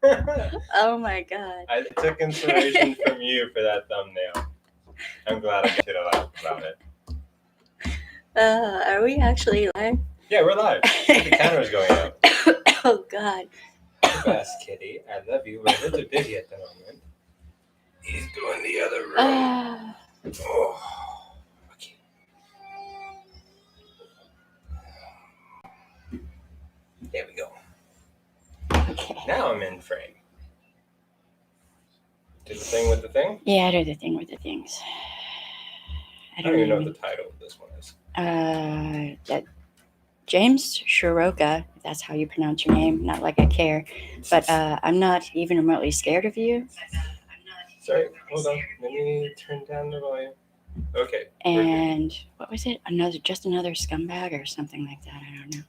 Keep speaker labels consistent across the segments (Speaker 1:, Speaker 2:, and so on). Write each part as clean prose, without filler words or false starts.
Speaker 1: Oh my god.
Speaker 2: I took inspiration from you for that thumbnail. I'm glad I get to laugh about it.
Speaker 1: Are we actually live?
Speaker 2: Yeah, we're live. The camera's going out.
Speaker 1: Oh god.
Speaker 2: The best kitty. I love you. We're a little busy at the moment. He's doing the other room. Oh. Okay. There we go.
Speaker 1: Okay.
Speaker 2: Now I'm in frame. Do the thing with the thing?
Speaker 1: Yeah, I do the thing with the things.
Speaker 2: I don't even know what the title of this one is.
Speaker 1: That James Soroka, if that's how you pronounce your name, not like I care, but I'm not even remotely scared of you.
Speaker 2: Sorry, hold on. Let me turn down the volume. Okay.
Speaker 1: And what was it? Just another scumbag or something like that. I don't know.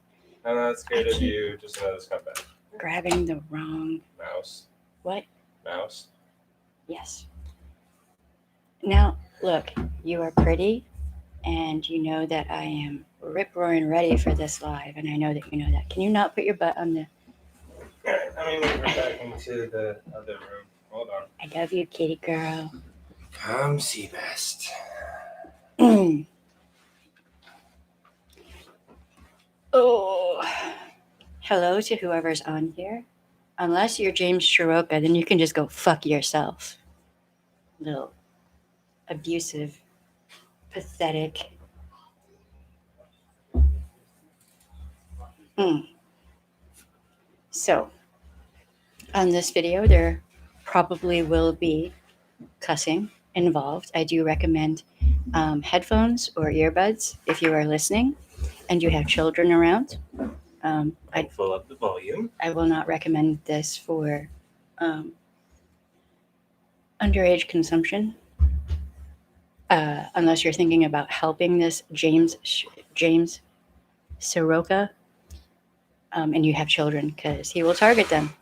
Speaker 2: I'm not scared of you. Just another scumbag.
Speaker 1: Grabbing the wrong
Speaker 2: mouse.
Speaker 1: What?
Speaker 2: Mouse.
Speaker 1: Yes. Now, look, you are pretty, and you know that I am rip-roaring ready for this live, and I know that you know that. Can you not put your butt on the...
Speaker 2: Alright, I'm going to move her back into the other room. Hold on.
Speaker 1: I love you, kitty girl.
Speaker 2: Come see best.
Speaker 1: Oh. Hello to whoever's on here. Unless you're James Soroka, then you can just go fuck yourself. Little abusive, pathetic. So, on this video, there probably will be cussing involved. I do recommend headphones or earbuds if you are listening and you have children around.
Speaker 2: I'd full up the volume.
Speaker 1: I will not recommend this for underage consumption. Unless you're thinking about helping this James Soroka, and you have children, because he will target them.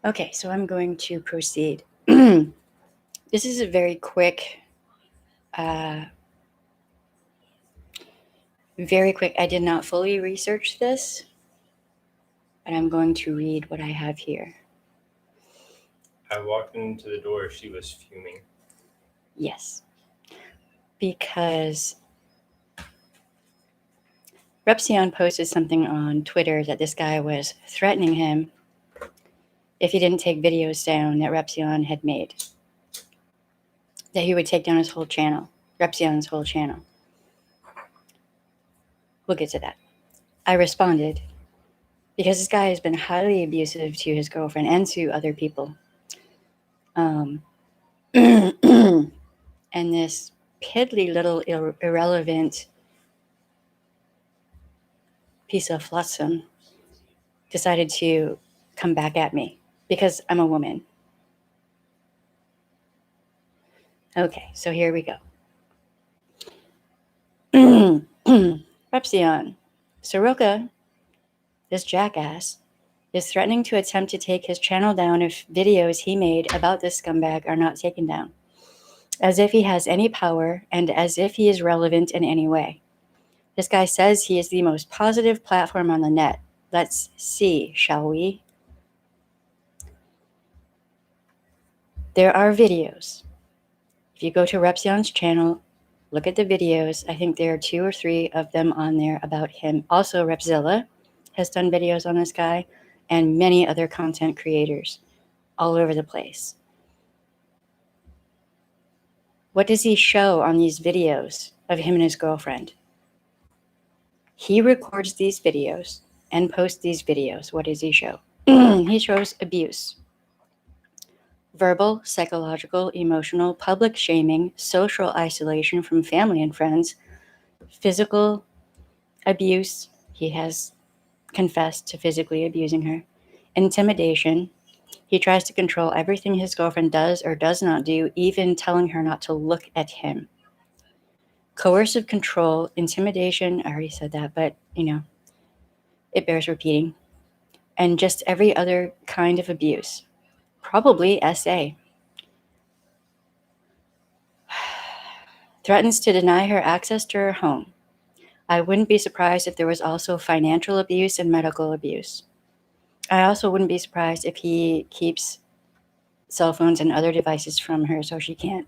Speaker 1: Okay, so I'm going to proceed. This is a very quick, I did not fully research this, but I'm going to read what I have here.
Speaker 2: I walked into the door, she was fuming.
Speaker 1: Yes. Because Repsion posted something on Twitter that this guy was threatening him if he didn't take videos down that Repsion had made. That he would take down his whole channel, Repsion's whole channel. We'll get to that. I responded because this guy has been highly abusive to his girlfriend and to other people. And this piddly little irrelevant piece of flotsam decided to come back at me because I'm a woman. Okay, so here we go. Repsion. Soroka, this jackass, is threatening to attempt to take his channel down if videos he made about this scumbag are not taken down. As if he has any power and as if he is relevant in any way. This guy says he is the most positive platform on the net. Let's see, shall we? There are videos. If you go to Repsion's channel, look at the videos. I think there are 2 or 3 of them on there about him. Also, Repzilla has done videos on this guy and many other content creators all over the place. What does he show on these videos of him and his girlfriend? He records these videos and posts these videos. What does he show? He shows abuse. Verbal, psychological, emotional, public shaming, social isolation from family and friends, physical abuse. He has confessed to physically abusing her. Intimidation. He tries to control everything his girlfriend does or does not do, even telling her not to look at him. Coercive control, intimidation, I already said that, but, it bears repeating. And just every other kind of abuse. Probably SA. Threatens to deny her access to her home. I wouldn't be surprised if there was also financial abuse and medical abuse. I also wouldn't be surprised if he keeps cell phones and other devices from her so she can't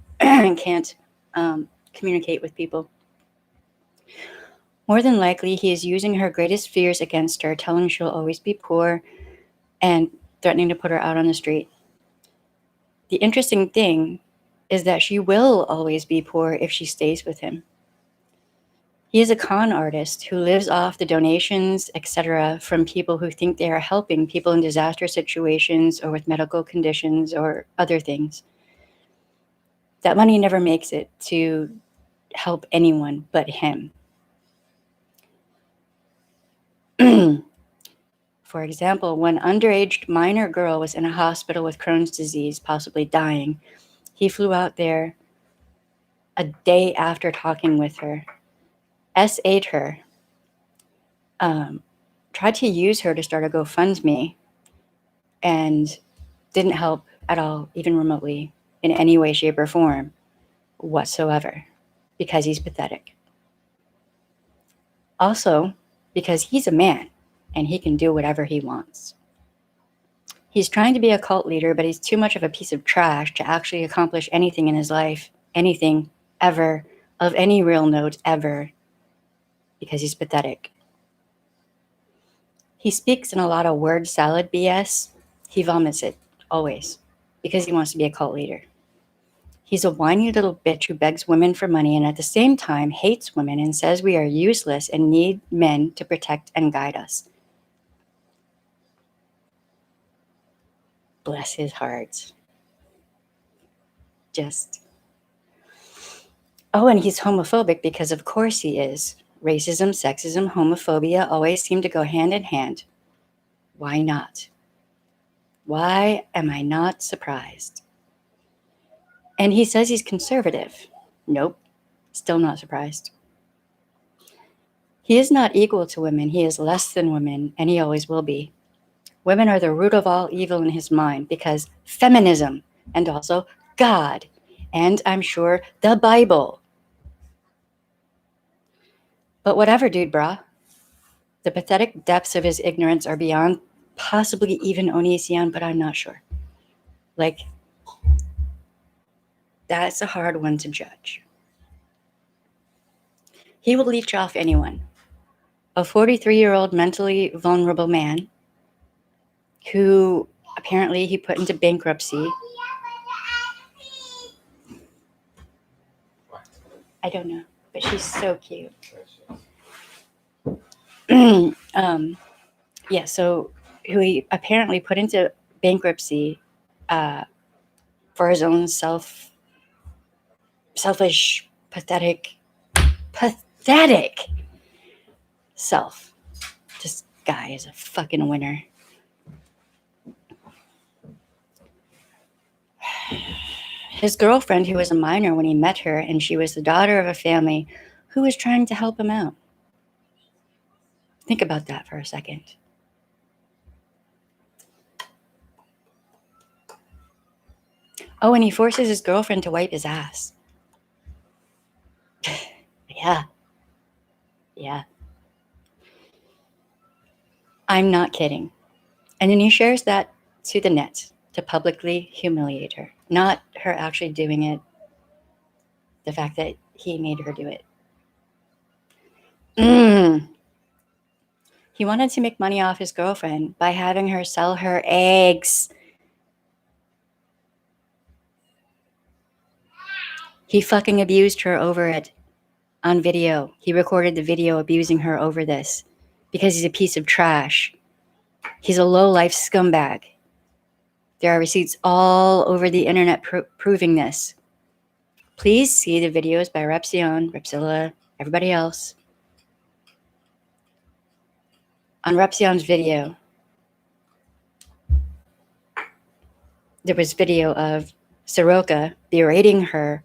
Speaker 1: communicate with people. More than likely, he is using her greatest fears against her, telling she'll always be poor and threatening to put her out on the street. The interesting thing is that she will always be poor if she stays with him. He is a con artist who lives off the donations, etc., from people who think they are helping people in disaster situations or with medical conditions or other things. That money never makes it to help anyone but him. For example, when underage minor girl was in a hospital with Crohn's disease, possibly dying, he flew out there a day after talking with her, S8'd her, tried to use her to start a GoFundMe, and didn't help at all, even remotely, in any way, shape, or form whatsoever, because he's pathetic. Also, because he's a man, and he can do whatever he wants. He's trying to be a cult leader, but he's too much of a piece of trash to actually accomplish anything in his life, anything, ever, of any real note, ever, because he's pathetic. He speaks in a lot of word salad BS. He vomits it, always, because he wants to be a cult leader. He's a whiny little bitch who begs women for money and at the same time hates women and says we are useless and need men to protect and guide us. Bless his heart. Oh, and he's homophobic because of course he is. Racism, sexism, homophobia always seem to go hand in hand. Why not? Why am I not surprised? And he says he's conservative. Nope, still not surprised. He is not equal to women. He is less than women, and he always will be. Women are the root of all evil in his mind because feminism, and also God, and I'm sure the Bible. But whatever, dude, brah. The pathetic depths of his ignorance are beyond possibly even Onision, but I'm not sure. Like, that's a hard one to judge. He will leech off anyone. A 43-year-old mentally vulnerable man who apparently he put into bankruptcy. I don't know, but she's so cute. Yeah, so who he apparently put into bankruptcy for his own selfish, pathetic self. This guy is a fucking winner. His girlfriend, who was a minor when he met her, and she was the daughter of a family who was trying to help him out. Think about that for a second. Oh, and he forces his girlfriend to wipe his ass. Yeah. I'm not kidding. And then he shares that to the net to publicly humiliate her. Not her actually doing it. The fact that he made her do it. He wanted to make money off his girlfriend by having her sell her eggs. He fucking abused her over it on video. He recorded the video abusing her over this because he's a piece of trash. He's a low-life scumbag. There are receipts all over the internet proving this. Please see the videos by Repsion, Repsilla, everybody else. On Repsion's video, there was video of Soroka berating her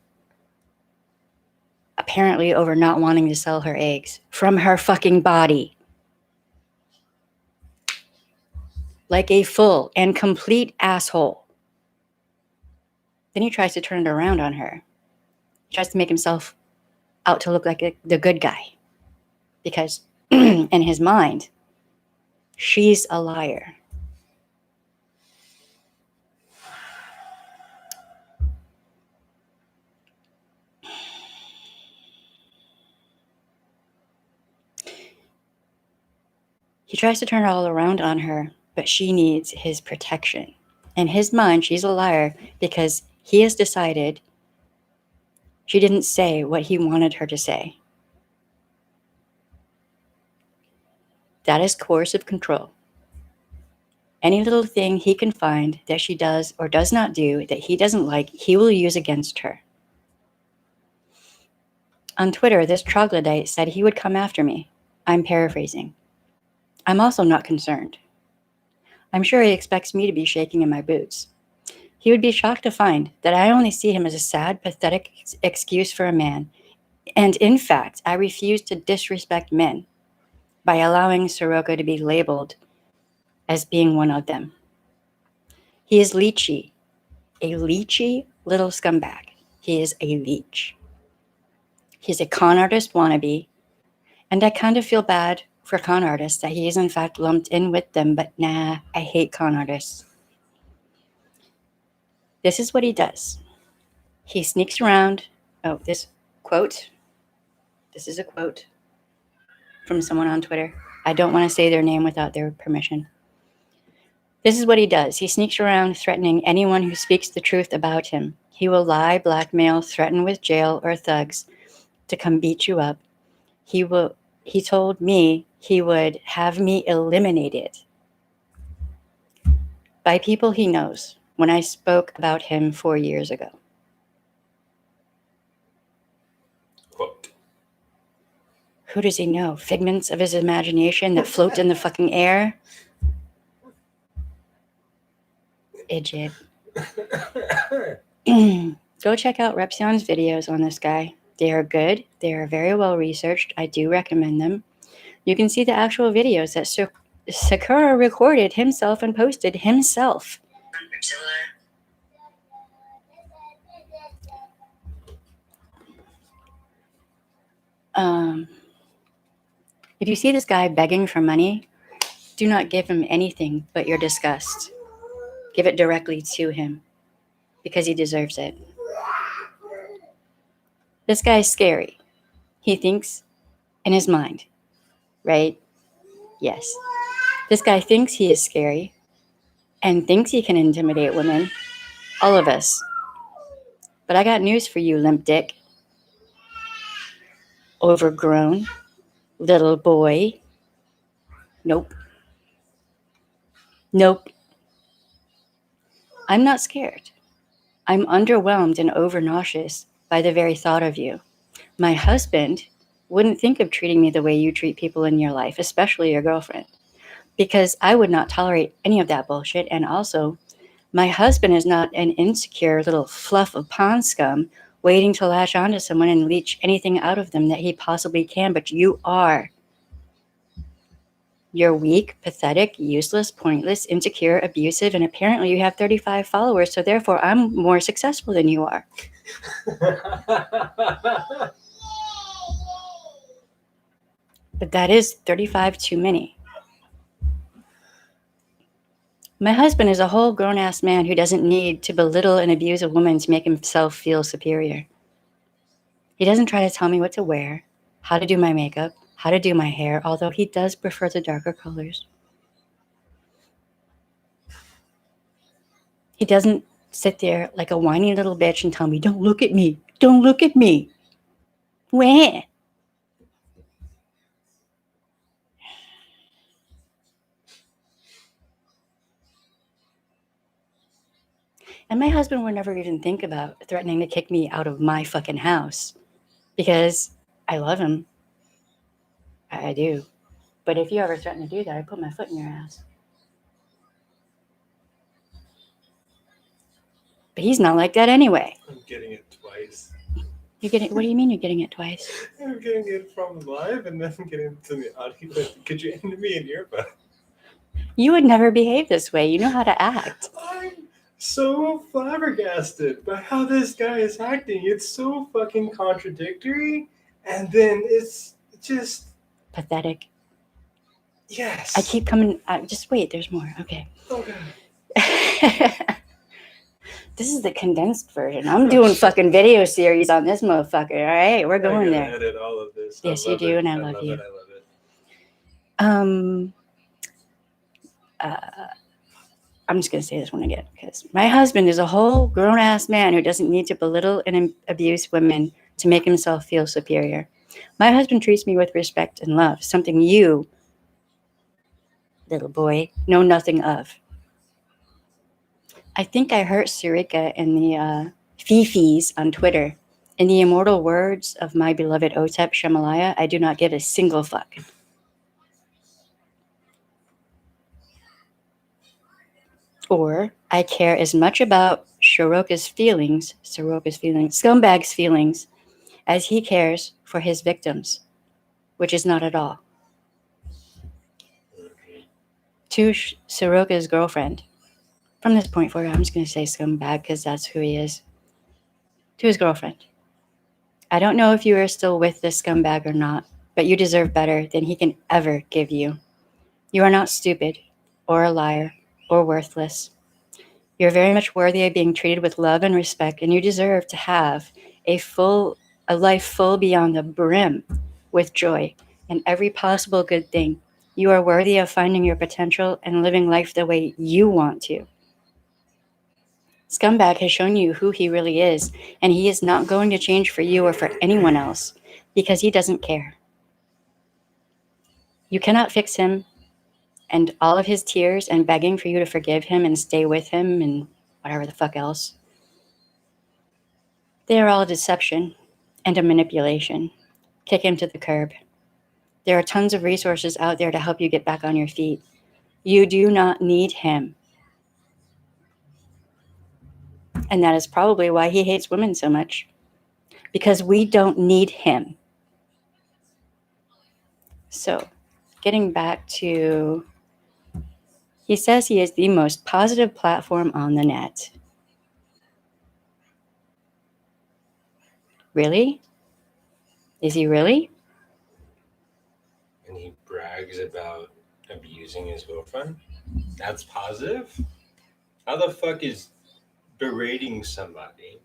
Speaker 1: apparently over not wanting to sell her eggs from her fucking body. Like a full and complete asshole. Then he tries to turn it around on her. He tries to make himself out to look like the good guy. because in his mind, she's a liar. He tries to turn it all around on her, but she needs his protection. In his mind, she's a liar because he has decided she didn't say what he wanted her to say. That is coercive control. Any little thing he can find that she does or does not do that he doesn't like, he will use against her. On Twitter, this troglodyte said he would come after me. I'm paraphrasing. I'm also not concerned. I'm sure he expects me to be shaking in my boots. He would be shocked to find that I only see him as a sad, pathetic excuse for a man. And in fact, I refuse to disrespect men by allowing Soroka to be labeled as being one of them. He is leechy, a leechy little scumbag. He is a leech. He's a con artist wannabe, and I kind of feel bad for con artists that he is in fact lumped in with them, but nah, I hate con artists. This is what he does. He sneaks around. Oh, this is a quote from someone on Twitter. I don't want to say their name without their permission. This is what he does. He sneaks around threatening anyone who speaks the truth about him. He will lie, blackmail, threaten with jail or thugs to come beat you up. He told me he would have me eliminated by people he knows when I spoke about him 4 years ago.
Speaker 2: Quote.
Speaker 1: Who does he know? Figments of his imagination that float in the fucking air? Idiot. Go check out Repsion's videos on this guy. They are good. They are very well researched. I do recommend them. You can see the actual videos that Sakura recorded himself and posted himself. If you see this guy begging for money, do not give him anything but your disgust. Give it directly to him because he deserves it. This guy is scary. He thinks in his mind, right? Yes. This guy thinks he is scary and thinks he can intimidate women. All of us. But I got news for you, limp dick. Overgrown little boy. Nope. I'm not scared. I'm underwhelmed and over-nauseous by the very thought of you. My husband wouldn't think of treating me the way you treat people in your life, especially your girlfriend, because I would not tolerate any of that bullshit. And also, my husband is not an insecure little fluff of pond scum waiting to latch onto someone and leech anything out of them that he possibly can, but you are. You're weak, pathetic, useless, pointless, insecure, abusive, and apparently you have 35 followers, so therefore I'm more successful than you are. But that is 35 too many. My husband is a whole grown-ass man who doesn't need to belittle and abuse a woman to make himself feel superior. He doesn't try to tell me what to wear, how to do my makeup, how to do my hair, although he does prefer the darker colors. He doesn't sit there like a whiny little bitch and tell me, don't look at me, don't look at me. Where? And my husband would never even think about threatening to kick me out of my fucking house because I love him. I do. But if you ever threaten to do that, I put my foot in your ass. But he's not like that anyway.
Speaker 2: I'm getting it twice.
Speaker 1: You're getting? What do you mean you're getting it twice?
Speaker 2: I'm getting it from live and then getting it to the audio. But could you end me in your butt?
Speaker 1: You would never behave this way. You know how to act.
Speaker 2: I'm so flabbergasted by how this guy is acting. It's so fucking contradictory. And then it's just
Speaker 1: Pathetic.
Speaker 2: Yes.
Speaker 1: I keep coming. Just wait. There's more. Okay.
Speaker 2: Oh god.
Speaker 1: This is the condensed version. I'm doing fucking video series on this motherfucker. All right, we're going
Speaker 2: I
Speaker 1: there.
Speaker 2: edit all of this.
Speaker 1: Yes, you do, and I love you.
Speaker 2: I love it.
Speaker 1: I'm just gonna say this one again because my husband is a whole grown-ass man who doesn't need to belittle and abuse women to make himself feel superior. My husband treats me with respect and love, something you, little boy, know nothing of. I think I hurt Soroka in the Fifis on Twitter. In the immortal words of my beloved Otep Shamalaya, I do not give a single fuck. Or I care as much about Soroka's feelings, scumbag's feelings, as he cares for his victims, which is not at all. To Soroka's girlfriend, from this point forward, I'm just going to say scumbag because that's who he is. To his girlfriend, I don't know if you are still with this scumbag or not, but you deserve better than he can ever give you. You are not stupid, or a liar, or worthless. You're very much worthy of being treated with love and respect, and you deserve to have a life full beyond the brim with joy and every possible good thing. You are worthy of finding your potential and living life the way you want to. Scumbag has shown you who he really is, and he is not going to change for you or for anyone else because he doesn't care. You cannot fix him, and all of his tears and begging for you to forgive him and stay with him and whatever the fuck else. They are all a deception and a manipulation. Kick him to the curb. There are tons of resources out there to help you get back on your feet. You do not need him. And that is probably why he hates women so much. Because we don't need him. So, getting back to, he says he is the most positive platform on the net. Really? Is he really?
Speaker 2: And he brags about abusing his girlfriend? That's positive? How the fuck is berating somebody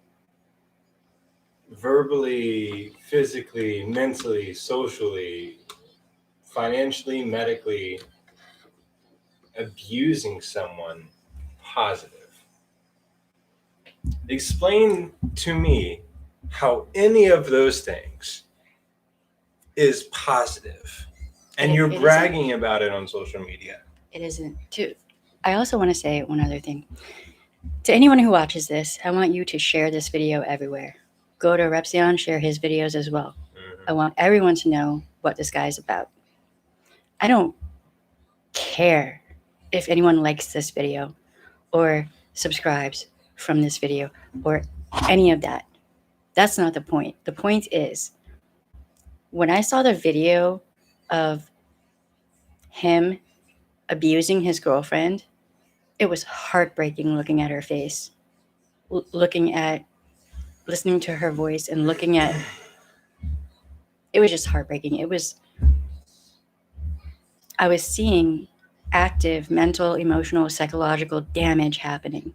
Speaker 2: verbally, physically, mentally, socially, financially, medically, abusing someone positive? Explain to me how any of those things is positive, and you're bragging about it on social media.
Speaker 1: It isn't. I also want to say one other thing. To anyone who watches this, I want you to share this video everywhere. Go to Repsion, share his videos as well. I want everyone to know what this guy is about. I don't care if anyone likes this video or subscribes from this video or any of that. That's not the point. The point is, when I saw the video of him abusing his girlfriend, it was heartbreaking looking at her face, listening to her voice and looking at, it was just heartbreaking. I was seeing active mental, emotional, psychological damage happening.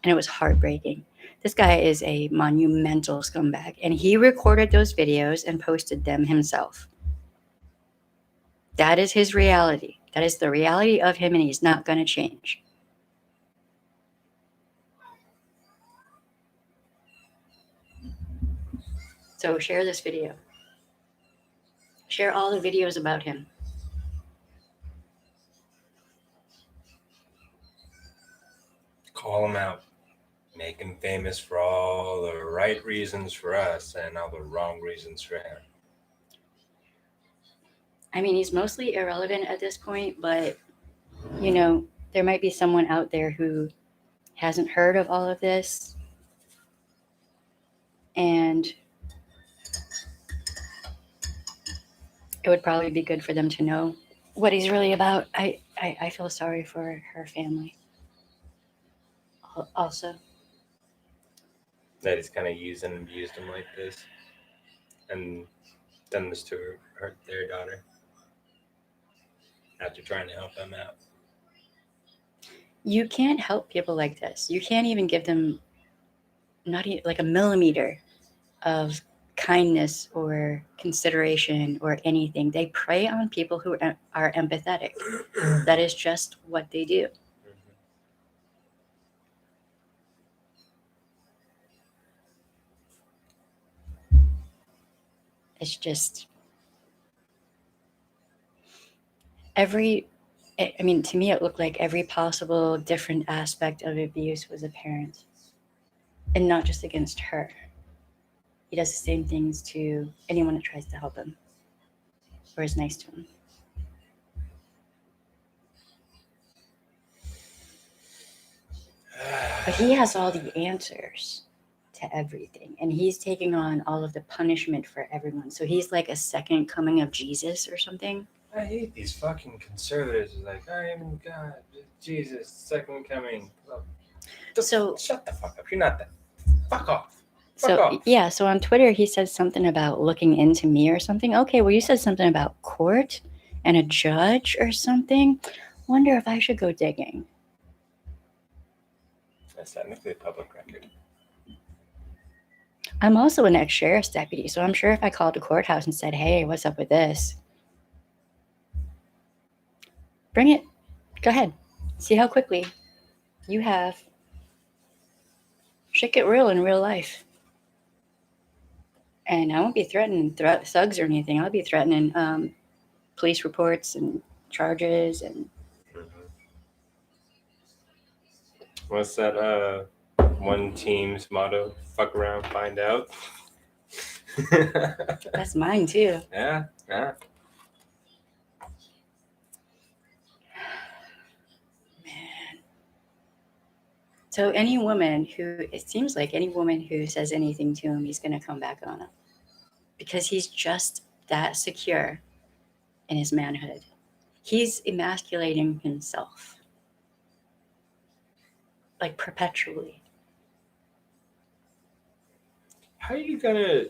Speaker 1: And it was heartbreaking. This guy is a monumental scumbag, and he recorded those videos and posted them himself. That is his reality. That is the reality of him, and he's not going to change. So share this video. Share all the videos about him.
Speaker 2: Call him out. Make him famous for all the right reasons for us and all the wrong reasons for him.
Speaker 1: I mean, he's mostly irrelevant at this point, but, there might be someone out there who hasn't heard of all of this. And it would probably be good for them to know what he's really about. I feel sorry for her family. Also.
Speaker 2: That he's kind of used and abused him like this. And done this to hurt their daughter after trying to help them out.
Speaker 1: You can't help people like this. You can't even give them not even like a millimeter of kindness or consideration or anything. They prey on people who are empathetic. That is just what they do. It's just to me, it looked like every possible different aspect of abuse was apparent. And not just against her. He does the same things to anyone that tries to help him or is nice to him. But he has all the answers to everything. And he's taking on all of the punishment for everyone. So he's like a second coming of Jesus or something.
Speaker 2: I hate these fucking conservatives. Like, I am God, Jesus, second coming.
Speaker 1: So
Speaker 2: shut the fuck up. You're not that. Fuck off. Fuck off.
Speaker 1: Yeah, so on Twitter he said something about looking into me or something. Okay, well, you said something about court and a judge or something. Wonder if I should go digging.
Speaker 2: That's technically a public record.
Speaker 1: I'm also an ex-sheriff's deputy, so I'm sure if I called the courthouse and said, hey, what's up with this? Bring it. Go ahead. See how quickly you have shit get real in real life. And I won't be threatening thugs or anything. I'll be threatening police reports and charges and...
Speaker 2: What's that one team's motto? Fuck around, find out.
Speaker 1: That's mine too.
Speaker 2: Yeah.
Speaker 1: Man. So any woman it seems like any woman who says anything to him, he's going to come back on him. Because he's just that secure in his manhood. He's emasculating himself. Like perpetually.
Speaker 2: How are you gonna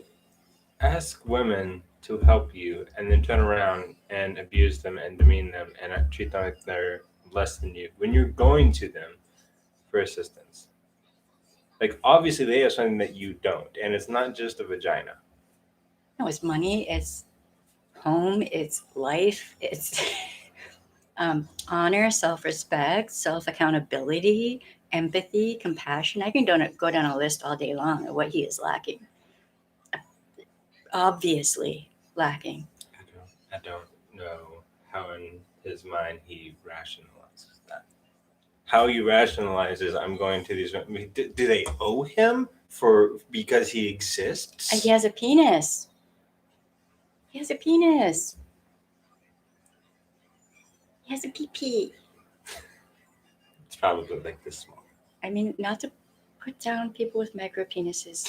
Speaker 2: ask women to help you and then turn around and abuse them and demean them and treat them like they're less than you when you're going to them for assistance? Like, obviously they have something that you don't, and it's not just a vagina.
Speaker 1: No, it's money, it's home, it's life, it's honor, self-respect, self-accountability, empathy, compassion. I can go down a list all day long of what he is lacking. Obviously lacking.
Speaker 2: I don't know how in his mind he rationalizes that. How he rationalizes, I'm going to these... Do they owe him because he exists?
Speaker 1: He has a penis. He has a penis. He has a pee-pee.
Speaker 2: It's probably like this small.
Speaker 1: I mean, not to put down people with micro penises.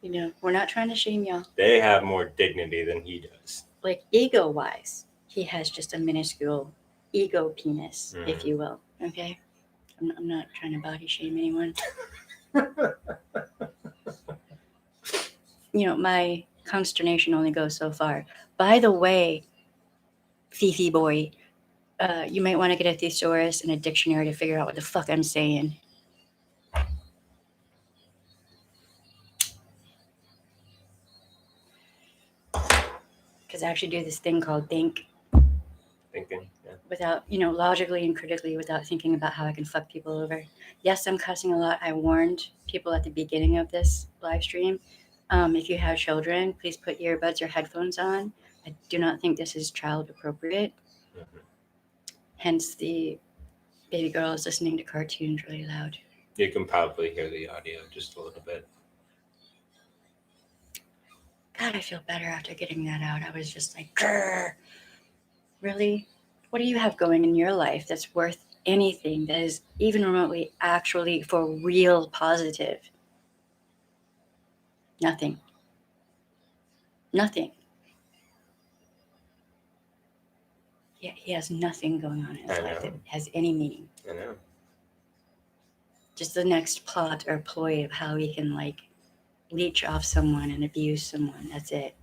Speaker 1: You know, we're not trying to shame y'all.
Speaker 2: They have more dignity than he does.
Speaker 1: Like, ego-wise, he has just a minuscule ego penis, if you will. Okay? I'm not trying to body shame anyone. You know, my consternation only goes so far. By the way, Fifi boy, you might want to get a thesaurus and a dictionary to figure out what the fuck I'm saying. Because I actually do this thing called thinking, yeah. Without, logically and critically, without thinking about how I can fuck people over. Yes, I'm cussing a lot. I warned people at the beginning of this live stream. If you have children, please put earbuds or headphones on. I do not think this is child appropriate. Mm-hmm. Hence, the baby girl is listening to cartoons really loud.
Speaker 2: You can probably hear the audio just a little bit.
Speaker 1: God, I feel better after getting that out. I was just like, grrr. Really? What do you have going in your life that's worth anything that is even remotely actually for real positive? Nothing. Nothing. Yeah, he has nothing going on in his life that has any meaning.
Speaker 2: I know.
Speaker 1: Just the next plot or ploy of how he can, leech off someone and abuse someone. That's it.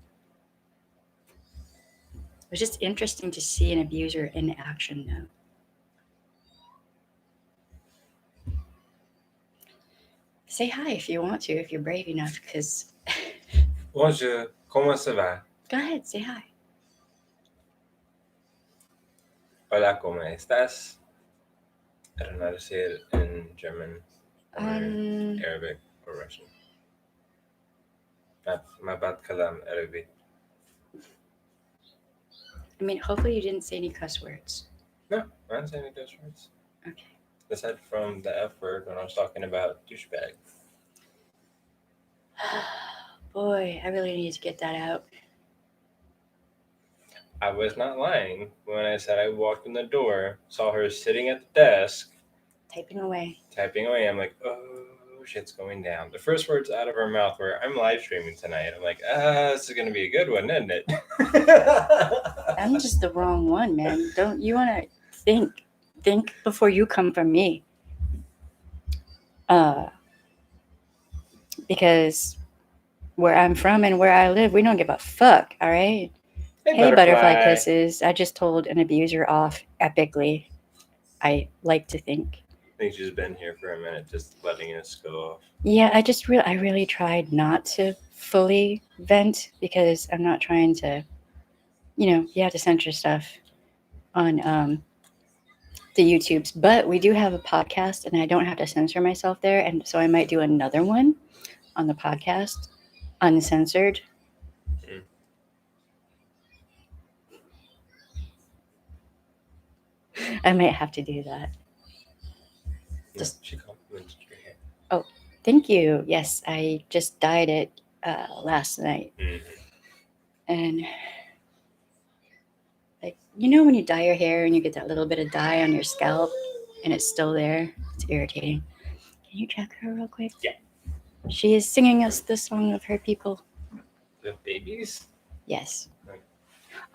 Speaker 1: was just interesting to see an abuser in action, though. Say hi if you want to, if you're brave enough, because.
Speaker 2: Bonjour, comment ça va?
Speaker 1: Go ahead, say hi.
Speaker 2: Hola, ¿cómo estás? I don't know how to say it in German or Arabic or Russian. My bad kalam Arabic.
Speaker 1: I mean, hopefully you didn't say any cuss words.
Speaker 2: No, I didn't say any cuss words.
Speaker 1: Okay.
Speaker 2: Aside from the F word when I was talking about douchebag.
Speaker 1: Boy, I really need to get that out.
Speaker 2: I was not lying when I said I walked in the door, saw her sitting at the desk,
Speaker 1: Typing away.
Speaker 2: I'm like, oh, shit's going down. The first words out of her mouth were, I'm live streaming tonight. I'm like, this is going to be a good one, isn't it?
Speaker 1: I'm just the wrong one, man. Don't you want to think before you come from me? Because where I'm from and where I live, we don't give a fuck, all right? Hey, butterfly kisses. I just told an abuser off epically. I like to think.
Speaker 2: I think she's been here for a minute, just letting us go off.
Speaker 1: Yeah, I really tried not to fully vent because I'm not trying to, you have to censor stuff on the YouTubes. But we do have a podcast, and I don't have to censor myself there, and so I might do another one on the podcast, uncensored. I might have to do that.
Speaker 2: She complimented your hair.
Speaker 1: Oh, thank you. Yes, I just dyed it last night. And like, when you dye your hair and you get that little bit of dye on your scalp and it's still there, it's irritating. Can you check her real quick?
Speaker 2: Yeah.
Speaker 1: She is singing us the song of her people.
Speaker 2: The babies?
Speaker 1: Yes.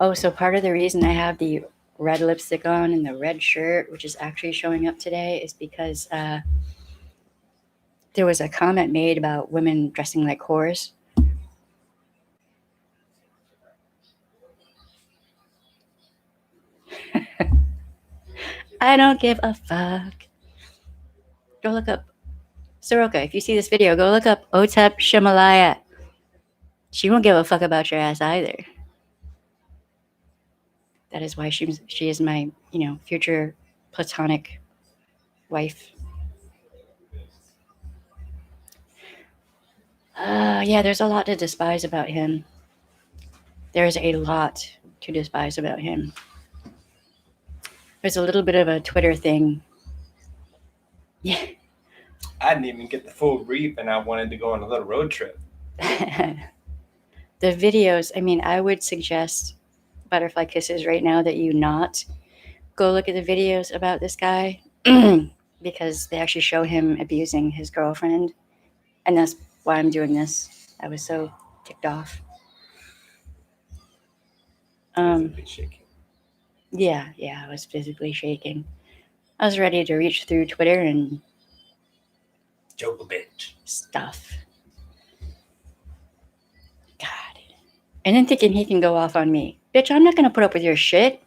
Speaker 1: Oh, so part of the reason I have the red lipstick on and the red shirt, which is actually showing up today, is because there was a comment made about women dressing like whores. I don't give a fuck. Go look up Soroka. If you see this video, go look up Otep Shimalaya. She won't give a fuck about your ass either. That is why she is my, future platonic wife. Yeah, there's a lot to despise about him. There's a lot to despise about him. There's a little bit of a Twitter thing. Yeah.
Speaker 2: I didn't even get the full brief, and I wanted to go on a little road trip.
Speaker 1: The videos, I would suggest, Butterfly Kisses, right now that you not go look at the videos about this guy because they actually show him abusing his girlfriend. And that's why I'm doing this. I was so ticked off.
Speaker 2: Physically shaking.
Speaker 1: Yeah, I was physically shaking. I was ready to reach through Twitter and
Speaker 2: joke a bitch
Speaker 1: stuff. God. And then thinking he can go off on me. Bitch, I'm not going to put up with your shit.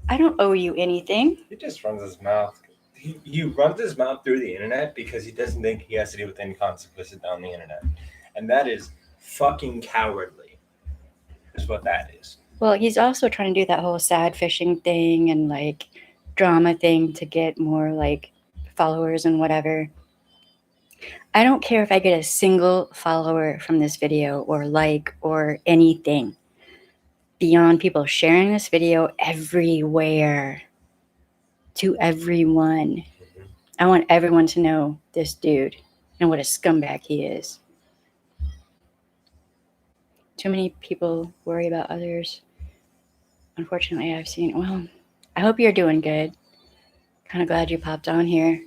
Speaker 1: I don't owe you anything.
Speaker 2: He just runs his mouth. He runs his mouth through the internet because he doesn't think he has to deal with any consequences on the internet. And that is fucking cowardly, is what that is.
Speaker 1: Well, he's also trying to do that whole sad fishing thing and like drama thing to get more like followers and whatever. I don't care if I get a single follower from this video or like or anything beyond people sharing this video everywhere to everyone.
Speaker 2: Mm-hmm.
Speaker 1: I want everyone to know this dude and what a scumbag he is. Too many people worry about others. Unfortunately, I've seen, well, I hope you're doing good. Kind of glad you popped on here.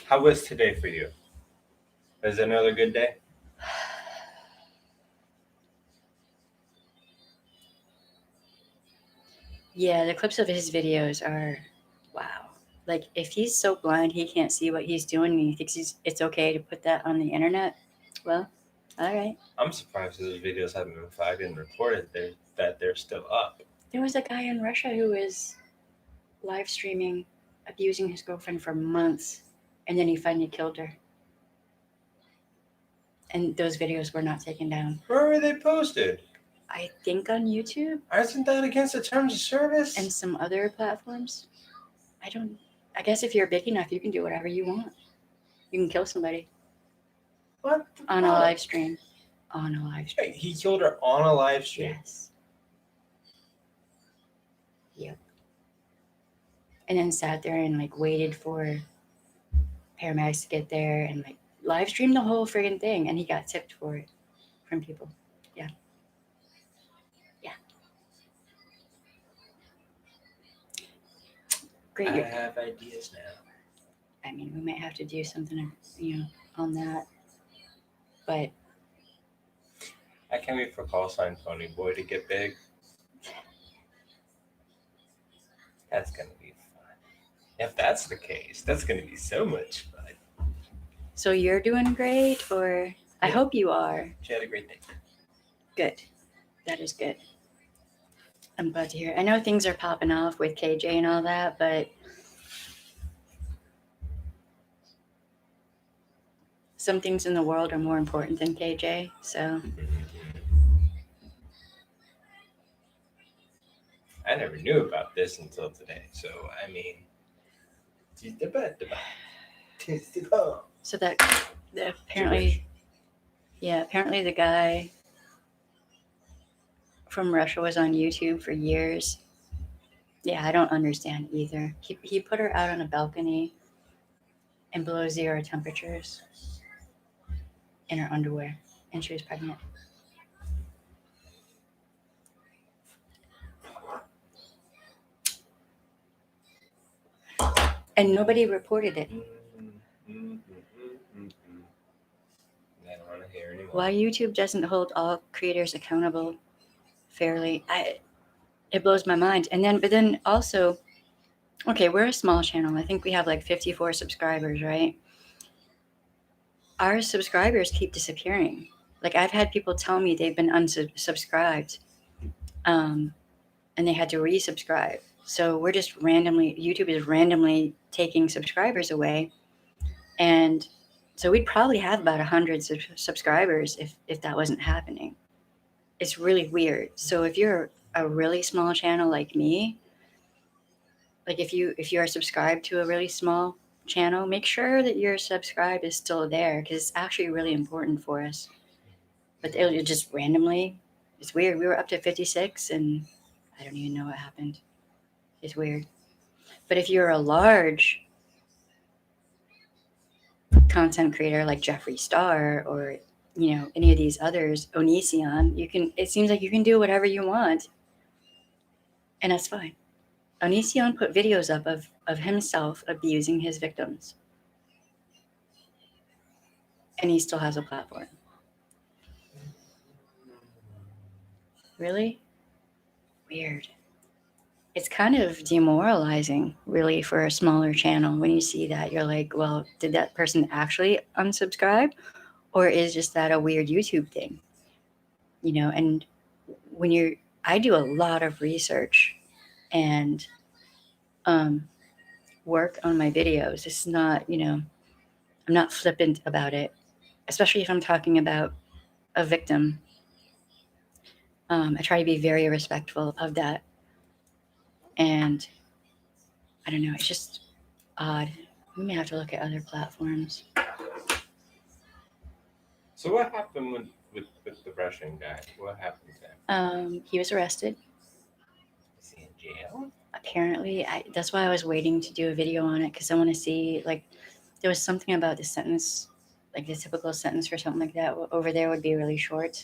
Speaker 2: How was today for you? Was it another good day?
Speaker 1: Yeah, the clips of his videos are, wow. Like, if he's so blind he can't see what he's doing and he thinks it's okay to put that on the internet, well, all right.
Speaker 2: I'm surprised his videos haven't been flagged and reported that they're still up.
Speaker 1: There was a guy in Russia who was live streaming, abusing his girlfriend for months, and then he finally killed her. And those videos were not taken down.
Speaker 2: Where were they posted?
Speaker 1: I think on YouTube.
Speaker 2: Isn't that against the terms of service?
Speaker 1: And some other platforms. I guess if you're big enough, you can do whatever you want. You can kill somebody.
Speaker 2: What?
Speaker 1: On a live stream. On a live stream.
Speaker 2: Wait, he killed her on a live stream?
Speaker 1: Yes. Yep. And then sat there and like waited for paramedics to get there and like live streamed the whole friggin' thing, and he got tipped for it from people. Yeah. Great.
Speaker 2: I have ideas now.
Speaker 1: I mean, we might have to do something, on that. But
Speaker 2: I can't wait for Call Sign Pony Boy to get big. That's gonna be fun. If that's the case, that's gonna be so much fun.
Speaker 1: So you're doing great, or I hope you are.
Speaker 2: She had a great day.
Speaker 1: Good. That is good. I'm glad to hear. I know things are popping off with KJ and all that, but some things in the world are more important than KJ. So
Speaker 2: I never knew about this until today. So I mean,
Speaker 1: so that apparently the guy from Russia was on YouTube for years. Yeah, I don't understand either. He put her out on a balcony in below 0 temperatures in her underwear, and she was pregnant. And nobody reported it.
Speaker 2: I don't want to hear anymore.
Speaker 1: Why YouTube doesn't hold all creators accountable fairly, it blows my mind. But then also, okay, we're a small channel. I think we have like 54 subscribers, right? Our subscribers keep disappearing. Like I've had people tell me they've been unsubscribed, and they had to resubscribe. So we're just YouTube is randomly taking subscribers away. And so we'd probably have about 100 subscribers if that wasn't happening. It's really weird. So if you're a really small channel like me, like if you are subscribed to a really small channel, make sure that your subscribe is still there, because it's actually really important for us. But it'll just randomly, it's weird. We were up to 56 and I don't even know what happened. It's weird. But if you're a large content creator like Jeffree Star or any of these others, Onision, it seems like you can do whatever you want, and that's fine. Onision put videos up of himself abusing his victims, and he still has a platform. Really? Weird. It's kind of demoralizing, really, for a smaller channel. When you see that, you're like, well, did that person actually unsubscribe? Or is just that a weird YouTube thing? And I do a lot of research and work on my videos. It's not, I'm not flippant about it, especially if I'm talking about a victim. I try to be very respectful of that. And I don't know, it's just odd. We may have to look at other platforms.
Speaker 2: So what happened with the Russian guy? What happened to him?
Speaker 1: He was arrested.
Speaker 2: Is he in jail?
Speaker 1: Apparently, that's why I was waiting to do a video on it, because I want to see, like, there was something about the sentence, like the typical sentence for something like that over there would be really short.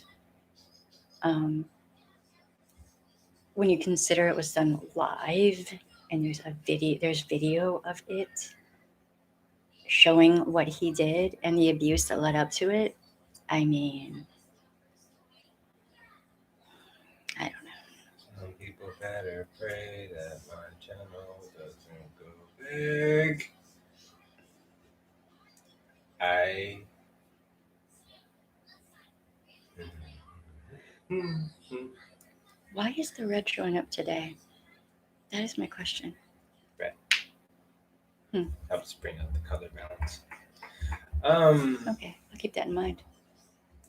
Speaker 1: When you consider it was done live and there's video of it showing what he did and the abuse that led up to it, I mean, I don't know.
Speaker 2: Some people better pray that my channel doesn't go big.
Speaker 1: Why is the red showing up today? That is my question.
Speaker 2: Helps bring out the color balance.
Speaker 1: Okay, I'll keep that in mind.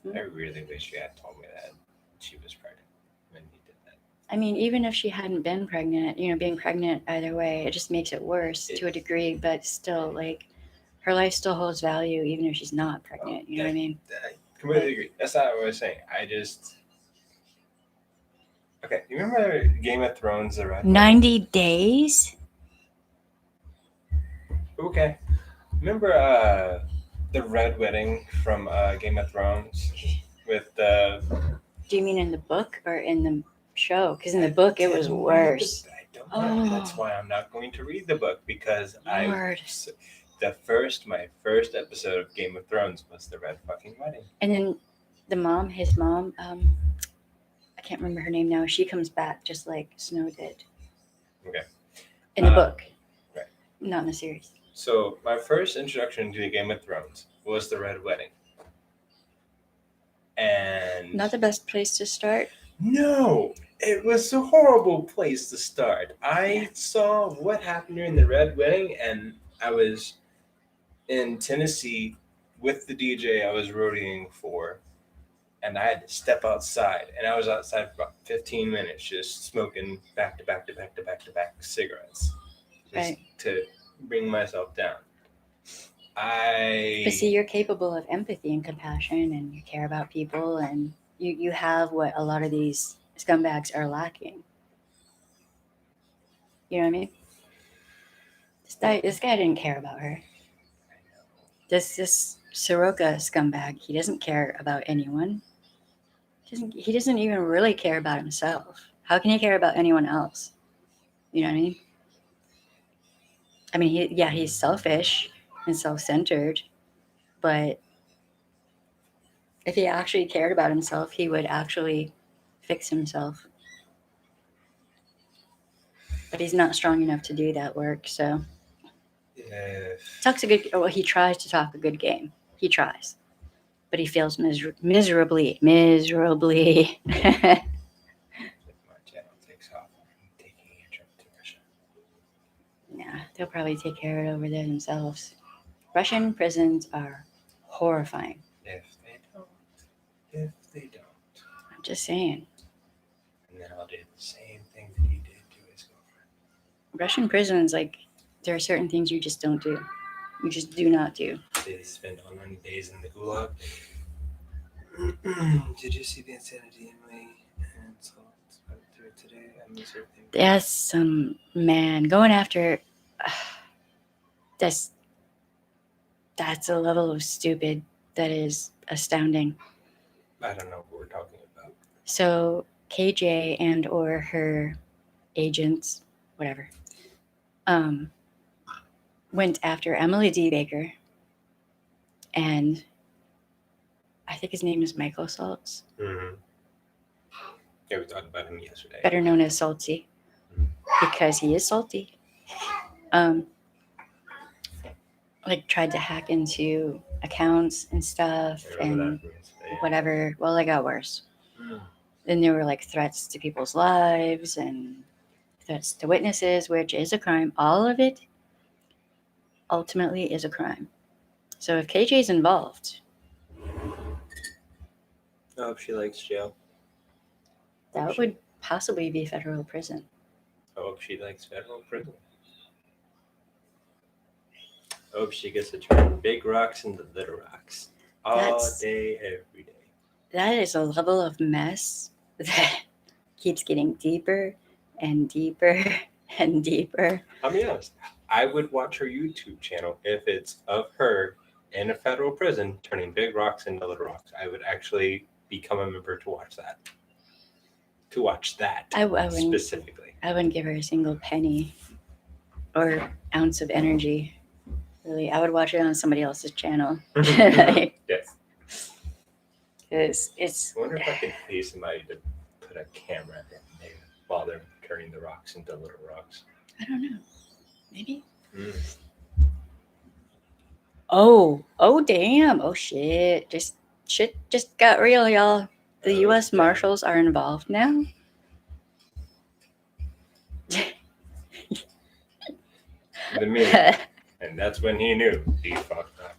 Speaker 2: I really wish you had told me that she was pregnant when you did that.
Speaker 1: I mean, even if she hadn't been pregnant, being pregnant either way, it just makes it worse to a degree, but still, like, her life still holds value even if she's not pregnant. You know what I mean?
Speaker 2: I completely agree. That's not what I was saying. Okay, you remember Game of Thrones, the Red
Speaker 1: 90 days?
Speaker 2: Okay. Remember the Red Wedding from Game of Thrones with the.
Speaker 1: Do you mean in the book or in the show? Because in the book it was worse.
Speaker 2: I don't know. That's why I'm not going to read the book because
Speaker 1: Lord.
Speaker 2: my first episode of Game of Thrones was the Red fucking Wedding.
Speaker 1: And then his mom, I can't remember her name now. She comes back just like Snow did.
Speaker 2: Okay.
Speaker 1: In the book.
Speaker 2: Right.
Speaker 1: Not in the series.
Speaker 2: So my first introduction to Game of Thrones was the Red Wedding. And
Speaker 1: not the best place to start.
Speaker 2: No, it was a horrible place to start. I saw what happened during the Red Wedding, and I was in Tennessee with the DJ I was roadieing for, and I had to step outside, and I was outside for about 15 minutes just smoking back to back cigarettes just to bring myself down.
Speaker 1: But see, you're capable of empathy and compassion, and you care about people, and you have what a lot of these scumbags are lacking. You know what I mean? This guy didn't care about her. This Soroka scumbag, he doesn't care about anyone. He doesn't even really care about himself. How can he care about anyone else? You know what I mean? I mean, he's selfish and self-centered, but if he actually cared about himself, he would actually fix himself. But he's not strong enough to do that work, so he tries to talk a good game. He tries, but he fails miserably.
Speaker 2: My channel takes off. I'm taking a trip to Russia.
Speaker 1: Nah, they'll probably take care of it over there themselves. Russian prisons are horrifying.
Speaker 2: If they don't.
Speaker 1: I'm just saying.
Speaker 2: And then I'll do the same thing that he did to his girlfriend.
Speaker 1: Russian prisons, like, there are certain things you just don't do. You just do not do.
Speaker 2: They spend 190 days in the gulag. Did you see the insanity in my insults through it today? I miss her thing.
Speaker 1: That's some man going after. That's a level of stupid that is astounding.
Speaker 2: I don't know what we're talking about.
Speaker 1: So KJ and or her agents, whatever, went after Emily D. Baker, and I think his name is Michael Saltz.
Speaker 2: Mm-hmm. Yeah, we talked about him yesterday.
Speaker 1: Better known as Salty, because he is salty. Like, tried to hack into accounts and stuff and whatever. Well, it got worse. Then there were like threats to people's lives and threats to witnesses, which is a crime. All of it ultimately is a crime. So if KJ's involved,
Speaker 2: I hope she likes jail.
Speaker 1: that would possibly be federal prison.
Speaker 2: I hope she likes federal prison. I hope she gets to turn big rocks into little rocks all day, every day.
Speaker 1: That is a level of mess that keeps getting deeper and deeper and deeper.
Speaker 2: I'll be honest. I would watch her YouTube channel if it's of her in a federal prison turning big rocks into little rocks. I would actually become a member to watch that. I wouldn't, specifically.
Speaker 1: I wouldn't give her a single penny or ounce of energy. Really, I would watch it on somebody else's channel.
Speaker 2: Yes.
Speaker 1: It's.
Speaker 2: I wonder if I could pay somebody to put a camera in there while they're turning the rocks into little rocks.
Speaker 1: I don't know. Maybe. Oh, damn. Oh, shit just got real, y'all. The U.S. Marshals are involved now.
Speaker 2: the meme. And that's when he knew he fucked up.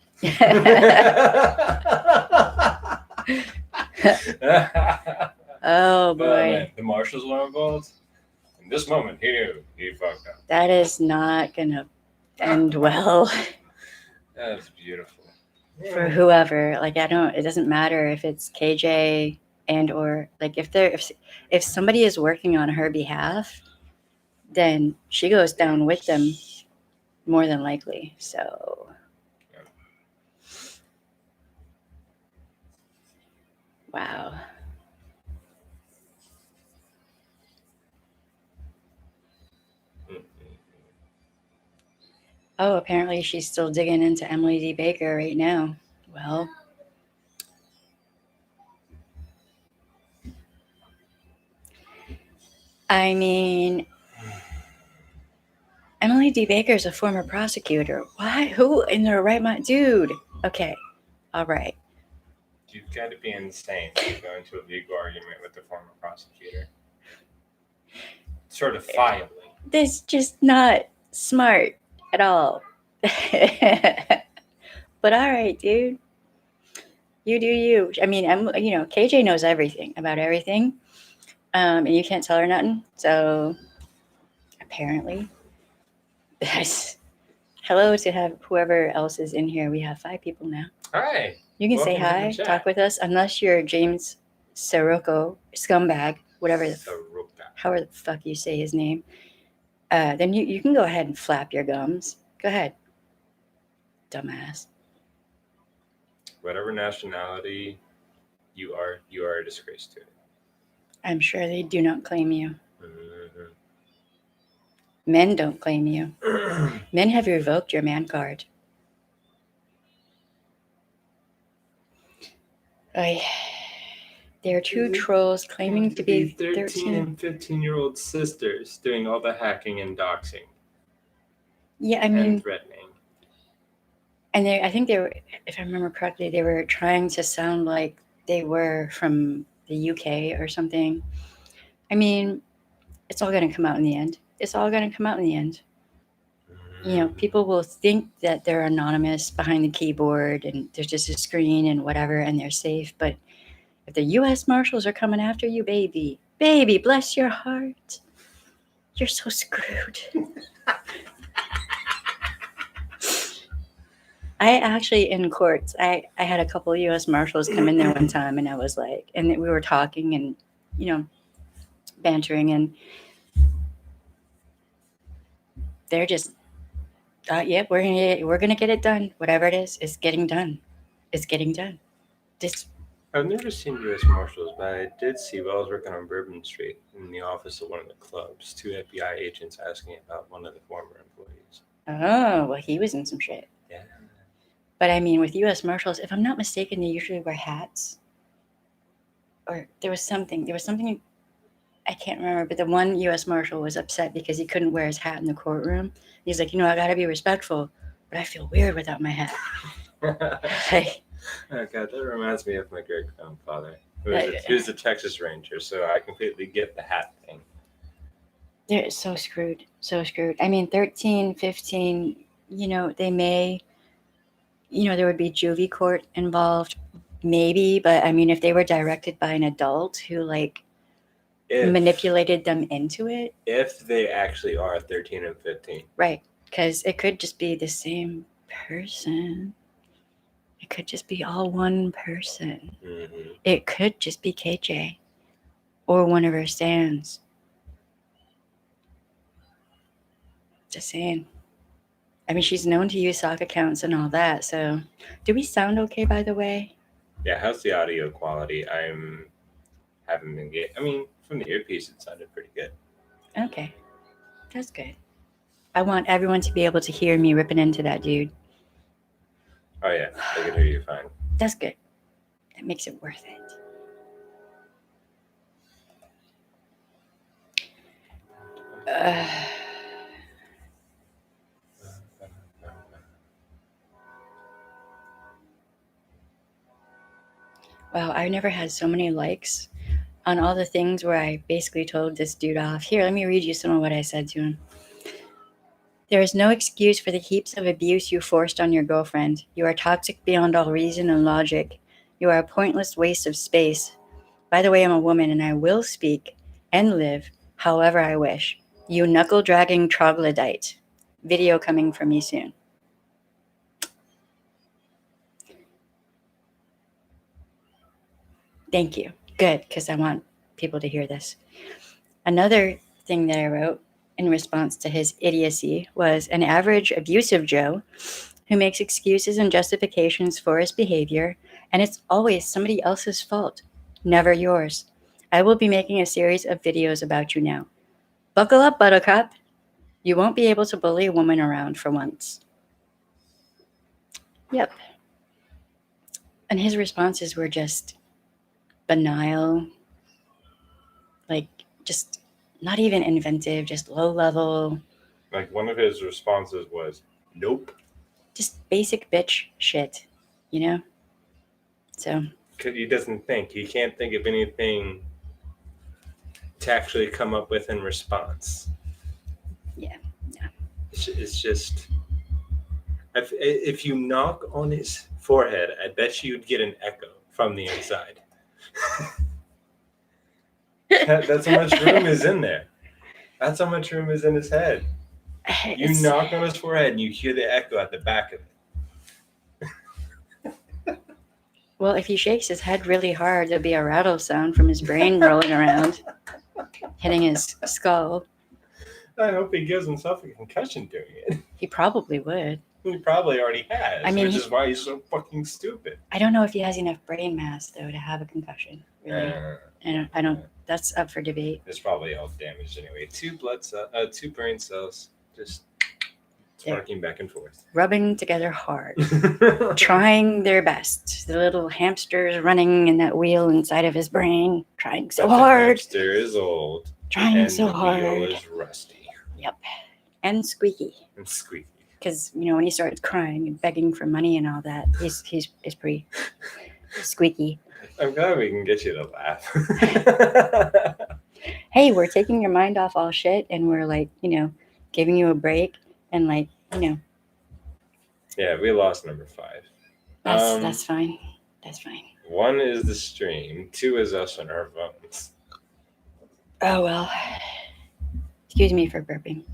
Speaker 1: Oh boy.
Speaker 2: Man, the marshals were involved. In this moment, he knew he fucked up.
Speaker 1: That is not gonna end well
Speaker 2: That's beautiful.
Speaker 1: for whoever. Like it doesn't matter if it's KJ and or like if somebody is working on her behalf, then she goes down with them more than likely. So wow. Oh, apparently she's still digging into Emily D. Baker right now. Well, I mean, Emily D. Baker is a former prosecutor. Why? Who in their right mind? Dude. Okay. All right.
Speaker 2: You've got to be insane to go into a legal argument with a former prosecutor. Certifiably.
Speaker 1: This just not smart at all. But all right, dude. You do you. I mean, KJ knows everything about everything. And you can't tell her nothing. So apparently, hello to have whoever else is in here. We have 5 people now.
Speaker 2: Hi.
Speaker 1: You can
Speaker 2: Welcome
Speaker 1: say
Speaker 2: to the
Speaker 1: hi,
Speaker 2: chat.
Speaker 1: talk with us, unless you're James Soroka, scumbag, whatever
Speaker 2: Soroka.
Speaker 1: however the fuck you say his name. Then you can go ahead and flap your gums. Go ahead, dumbass.
Speaker 2: Whatever nationality you are a disgrace to it.
Speaker 1: I'm sure they do not claim you.
Speaker 2: Mm-hmm.
Speaker 1: Men don't claim you. Men have revoked your man card. There are 2 trolls claiming to be
Speaker 2: 13 and 15-year-old sisters doing all the hacking and doxing.
Speaker 1: Yeah, I mean,
Speaker 2: and threatening.
Speaker 1: And I think they were, if I remember correctly, they were trying to sound like they were from the UK or something. I mean, it's all going to come out in the end. It's all going to come out in the end. You know, people will think that they're anonymous behind the keyboard and there's just a screen and whatever and they're safe. But if the U.S. Marshals are coming after you, baby, bless your heart. You're so screwed. I actually, in courts, I had a couple of U.S. Marshals come in there one time and I was like, and we were talking and, bantering and they're just, yep, we're gonna get it done. Whatever it is, it's getting done. It's getting done.
Speaker 2: I've never seen U.S. Marshals, but I did see while I was working on Bourbon Street in the office of one of the clubs, 2 FBI agents asking about one of the former employees.
Speaker 1: Oh, well, he was in some shit.
Speaker 2: Yeah.
Speaker 1: But I mean, with U.S. Marshals, if I'm not mistaken, they usually wear hats. Or there was something, I can't remember, but the one U.S. Marshal was upset because he couldn't wear his hat in the courtroom. He's like, I gotta be respectful, but I feel weird without my hat. Like,
Speaker 2: oh God, that reminds me of my great grandfather. He was a Texas Ranger, so I completely get the hat thing.
Speaker 1: They're so screwed. I mean, 13, 15, they may, there would be juvie court involved, maybe, but I mean, if they were directed by an adult who manipulated them into it.
Speaker 2: If they actually are 13 and 15.
Speaker 1: Right, because it could just be the same person. It could just be all one person.
Speaker 2: Mm-hmm.
Speaker 1: It could just be KJ or one of her stands. Just saying. I mean, she's known to use sock accounts and all that. So, do we sound okay, by the way?
Speaker 2: Yeah, how's the audio quality? Haven't been getting. I mean, from the earpiece, it sounded pretty good.
Speaker 1: Okay, that's good. I want everyone to be able to hear me ripping into that dude.
Speaker 2: Oh yeah, I can hear you fine.
Speaker 1: That's good. That makes it worth it. Wow, I never had so many likes on all the things where I basically told this dude off. Here, let me read you some of what I said to him. There is no excuse for the heaps of abuse you forced on your girlfriend. You are toxic beyond all reason and logic. You are a pointless waste of space. By the way, I'm a woman and I will speak and live however I wish. You knuckle-dragging troglodyte. Video coming from me soon. Thank you. Good, because I want people to hear this. Another thing that I wrote in response to his idiocy was an average abusive Joe who makes excuses and justifications for his behavior, and it's always somebody else's fault, never yours. I will be making a series of videos about you now. Buckle up, buttercup. You won't be able to bully a woman around for once. Yep. And his responses were just banal, like just not even inventive, just low level.
Speaker 2: Like one of his responses was, "Nope."
Speaker 1: Just basic bitch shit, you know? So.
Speaker 2: Because he doesn't think. He can't think of anything to actually come up with in response.
Speaker 1: Yeah.
Speaker 2: It's just... If you knock on his forehead, I bet you'd get an echo from the inside. That's how much room is in there. That's how much room is in his head. You knock on his forehead and you hear the echo at the back of it.
Speaker 1: Well, if he shakes his head really hard, there'll be a rattle sound from his brain rolling around, hitting his skull.
Speaker 2: I hope he gives himself a concussion doing it.
Speaker 1: He probably would.
Speaker 2: He probably already has,
Speaker 1: I mean,
Speaker 2: which is why he's so fucking stupid.
Speaker 1: I don't know if he has enough brain mass, though, to have a concussion. Really. I don't. That's up for debate.
Speaker 2: It's probably all damaged anyway. Two brain cells just sparking back and forth.
Speaker 1: Rubbing together hard. Trying their best. The little hamsters running in that wheel inside of his brain. Trying so hard.
Speaker 2: The hamster is old.
Speaker 1: Trying so
Speaker 2: the
Speaker 1: hard.
Speaker 2: wheel is rusty.
Speaker 1: Yep. And squeaky. Because, when he starts crying and begging for money and all that, he's pretty squeaky.
Speaker 2: I'm glad we can get you to laugh.
Speaker 1: Hey, we're taking your mind off all shit and we're giving you a break and
Speaker 2: Yeah, we lost number 5.
Speaker 1: That's fine. That's fine.
Speaker 2: 1 is the stream. 2 is us on our phones.
Speaker 1: Oh, well. Excuse me for burping.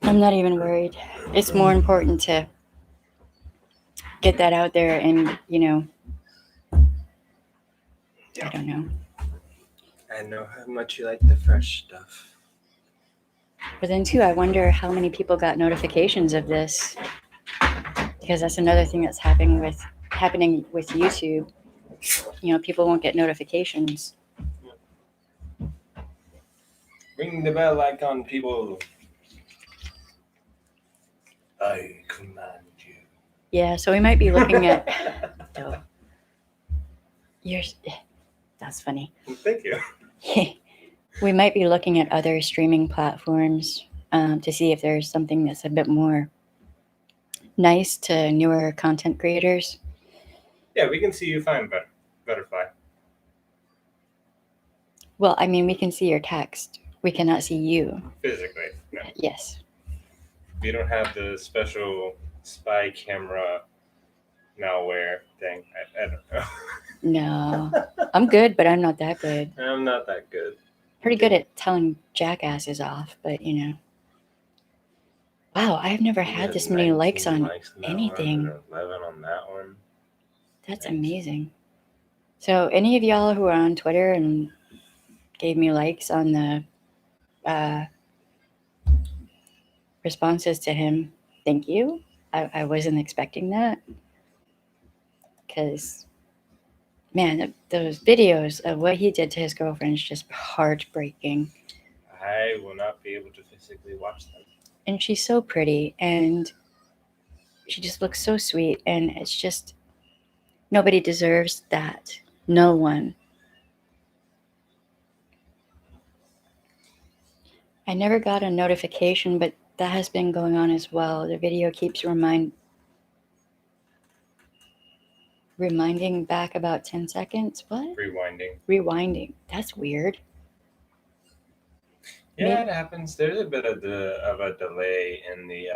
Speaker 1: I'm not even worried. It's more important to get that out there and, I don't know.
Speaker 2: I know how much you like the fresh stuff.
Speaker 1: But then, too, I wonder how many people got notifications of this. Because that's another thing that's happening with YouTube. People won't get notifications.
Speaker 2: Ring the bell icon, people. I command you.
Speaker 1: Yeah, so we might be looking at... That's funny.
Speaker 2: Thank you.
Speaker 1: We might be looking at other streaming platforms to see if there's something that's a bit more nice to newer content creators.
Speaker 2: Yeah, we can see you fine, Butterfly.
Speaker 1: Well, I mean, we can see your text. We cannot see you.
Speaker 2: Physically, no.
Speaker 1: Yes.
Speaker 2: We don't have the special spy camera malware thing. I don't know.
Speaker 1: No. I'm good, but I'm not that good.
Speaker 2: I'm not that good.
Speaker 1: Pretty good at telling jackasses off, but Wow, I've never had this many likes on anything.
Speaker 2: 11 on that one.
Speaker 1: That's amazing. So any of y'all who are on Twitter and gave me likes on the responses to him, thank you. I wasn't expecting that. Because, man, those videos of what he did to his girlfriend is just heartbreaking.
Speaker 2: I will not be able to physically watch them.
Speaker 1: And she's so pretty, and she just looks so sweet, and it's just, nobody deserves that. No one. I never got a notification, but that has been going on as well. The video keeps reminding back about 10 seconds. What?
Speaker 2: Rewinding.
Speaker 1: That's weird.
Speaker 2: Yeah, it happens. There's a bit of a delay in the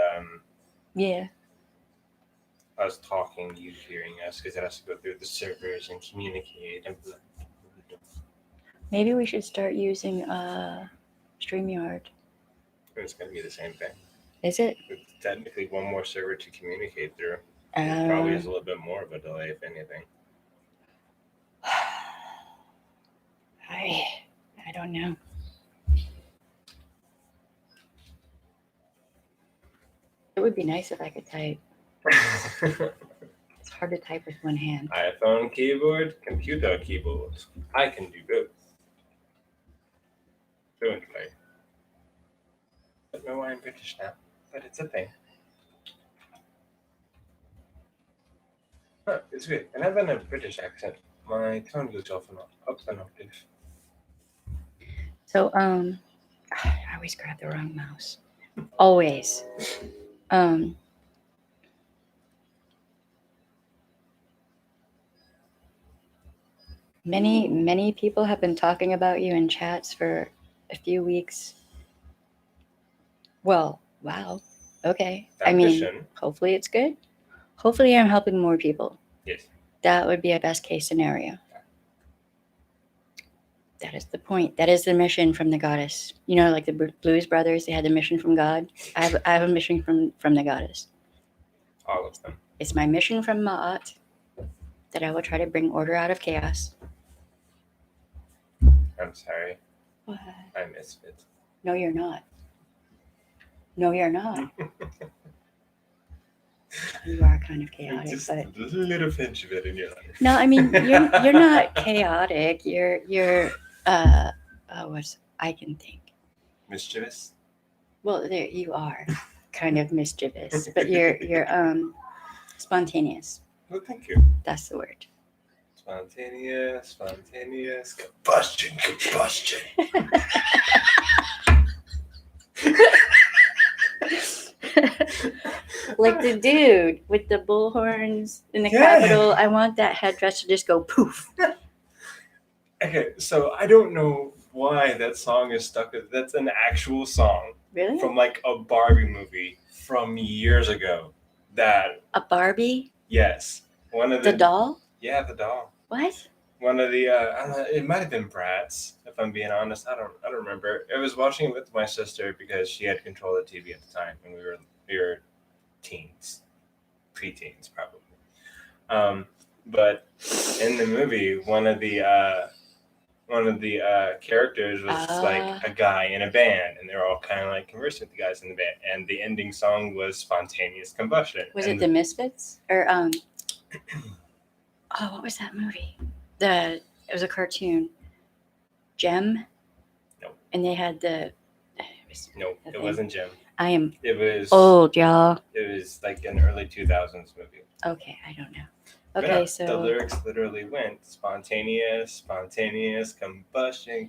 Speaker 1: Yeah.
Speaker 2: us talking, you hearing us, because it has to go through the servers and communicate and blah, blah, blah.
Speaker 1: Maybe we should start using StreamYard.
Speaker 2: It's going to be the same thing.
Speaker 1: Is it?
Speaker 2: It's technically one more server to communicate through. It probably is a little bit more of a delay, if anything.
Speaker 1: I don't know. It would be nice if I could type. It's hard to type with one hand.
Speaker 2: iPhone keyboard, computer keyboard. I can do both. Fluently. I don't know why I'm British now, but it's a thing. Huh, it's weird. Whenever in a British accent, my tone goes off and up an octave.
Speaker 1: So I always grab the wrong mouse. Always. Many people have been talking about you in chats for a few weeks. Well, wow. Okay. I mean,
Speaker 2: Ambition.
Speaker 1: hopefully it's good. Hopefully I'm helping more people.
Speaker 2: Yes.
Speaker 1: That would be a best case scenario. That is the point. That is the mission from the goddess. You know, like the Blues Brothers, they had the mission from God. I have a mission from the goddess.
Speaker 2: All of them.
Speaker 1: It's my mission from Ma'at that I will try to bring order out of chaos.
Speaker 2: I'm sorry.
Speaker 1: What?
Speaker 2: I'm misfit.
Speaker 1: No, you're not. No, you're not. You are kind of chaotic,
Speaker 2: Just
Speaker 1: but
Speaker 2: a little pinch of it in your life.
Speaker 1: no, I mean you're not chaotic. You're what's I can think.
Speaker 2: Mischievous.
Speaker 1: Well, there you are, kind of mischievous, but you're spontaneous.
Speaker 2: Well, thank you.
Speaker 1: That's the word.
Speaker 2: Spontaneous, combustion.
Speaker 1: Like the dude with the bullhorns in the Capitol. I want that headdress to just go poof.
Speaker 2: Okay, so I don't know why that song is stuck. That's an actual song
Speaker 1: Really?
Speaker 2: from like a Barbie movie from years ago. That
Speaker 1: A Barbie?
Speaker 2: yes, one of
Speaker 1: The doll?
Speaker 2: Yeah, the doll.
Speaker 1: What?
Speaker 2: One of the I don't know, it might have been Bratz, if I'm being honest. I don't remember. I was watching it with my sister because she had control of the TV at the time, and we were teens, preteens probably. But in the movie, one of the characters was like a guy in a band, and they're all kind of like conversing with the guys in the band. And the ending song was "Spontaneous Combustion."
Speaker 1: Was it the Misfits or oh, what was that movie? It was a cartoon. Gem.
Speaker 2: Nope.
Speaker 1: And they had the.
Speaker 2: Nope, it wasn't Gem. It was
Speaker 1: old, y'all.
Speaker 2: It was like an early 2000s movie.
Speaker 1: Okay, I don't know. Okay,
Speaker 2: Yeah,
Speaker 1: so
Speaker 2: the lyrics literally went spontaneous combustion.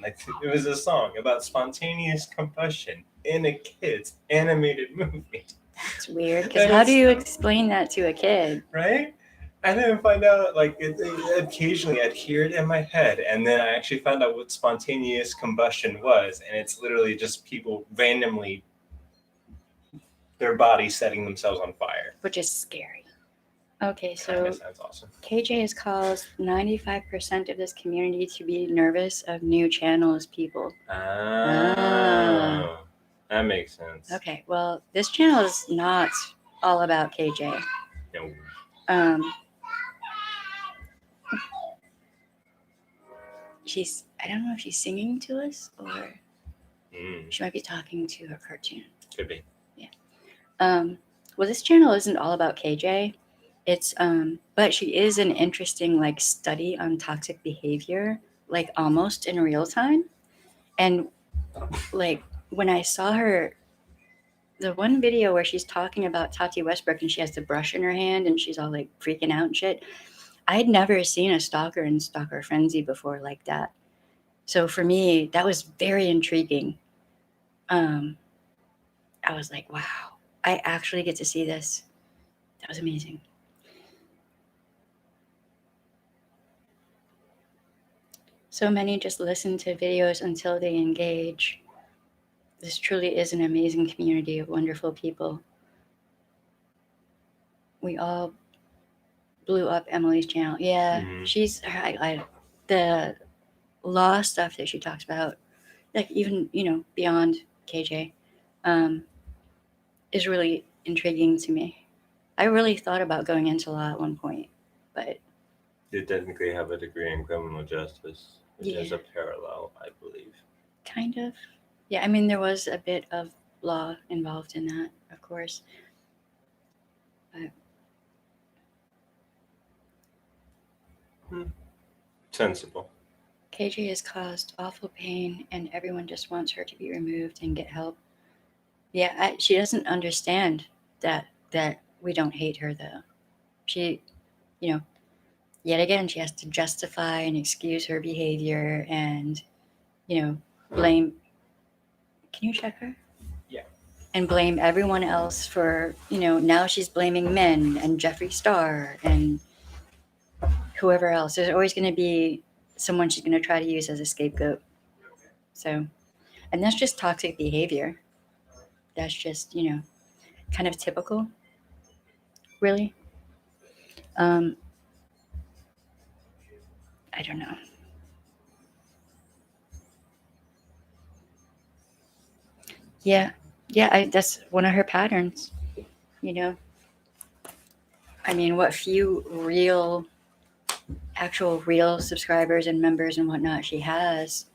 Speaker 2: Like it was a song about spontaneous combustion in a kid's animated movie.
Speaker 1: That's weird. Because how do you explain that to a kid?
Speaker 2: Right? I didn't find out, like, it occasionally I'd hear it in my head, and then I actually found out what spontaneous combustion was, and it's literally just people randomly, their bodies setting themselves on fire.
Speaker 1: Which is scary. Okay, so
Speaker 2: Kinda sounds awesome.
Speaker 1: KJ has caused 95% of this community to be nervous of new channels people.
Speaker 2: Oh, that makes sense.
Speaker 1: Okay, well, this channel is not all about KJ.
Speaker 2: No.
Speaker 1: I don't know if she's singing to us or she might be talking to her cartoon.
Speaker 2: Could be.
Speaker 1: Yeah. Well, this channel isn't all about KJ. It's but she is an interesting like study on toxic behavior, like almost in real time. And like when I saw her, the one video where she's talking about Tati Westbrook and she has the brush in her hand and she's all like freaking out and shit. I had never seen a stalker in Stalker Frenzy before like that. So for me, that was very intriguing. I was like, wow, I actually get to see this. That was amazing. So many just listen to videos until they engage. this truly is an amazing community of wonderful people. We all blew up Emily's channel. Yeah, she's the law stuff that she talks about, like even beyond KJ, is really intriguing to me. I really thought about going into law at one point, but
Speaker 2: you technically have a degree in criminal justice, which is a parallel, I believe.
Speaker 1: Kind of. Yeah, I mean, there was a bit of law involved in that, of course. But
Speaker 2: sensible.
Speaker 1: KJ has caused awful pain, and everyone just wants her to be removed and get help. Yeah, she doesn't understand that we don't hate her, though. She, yet again, she has to justify and excuse her behavior and, blame. Can you check her?
Speaker 2: Yeah.
Speaker 1: And blame everyone else for, now she's blaming men and Jeffree Star and whoever else. There's always going to be someone she's going to try to use as a scapegoat. So, and that's just toxic behavior. That's just, kind of typical, really. I don't know. Yeah, that's one of her patterns, I mean, what few actual real subscribers and members and whatnot she has,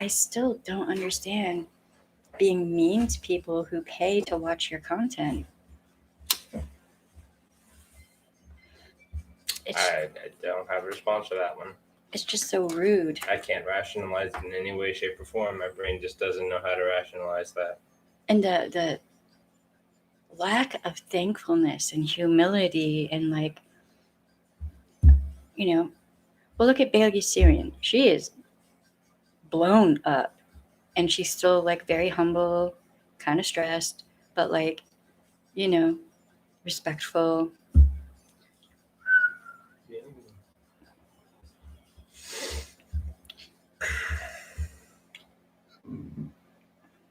Speaker 1: I still don't understand being mean to people who pay to watch your content.
Speaker 2: I don't have a response for that one.
Speaker 1: It's just so rude.
Speaker 2: I can't rationalize it in any way, shape, or form. My brain just doesn't know how to rationalize that.
Speaker 1: And the lack of thankfulness and humility and well, look at Bailey Syrian. She is blown up, and she's still very humble, kind of stressed, but respectful.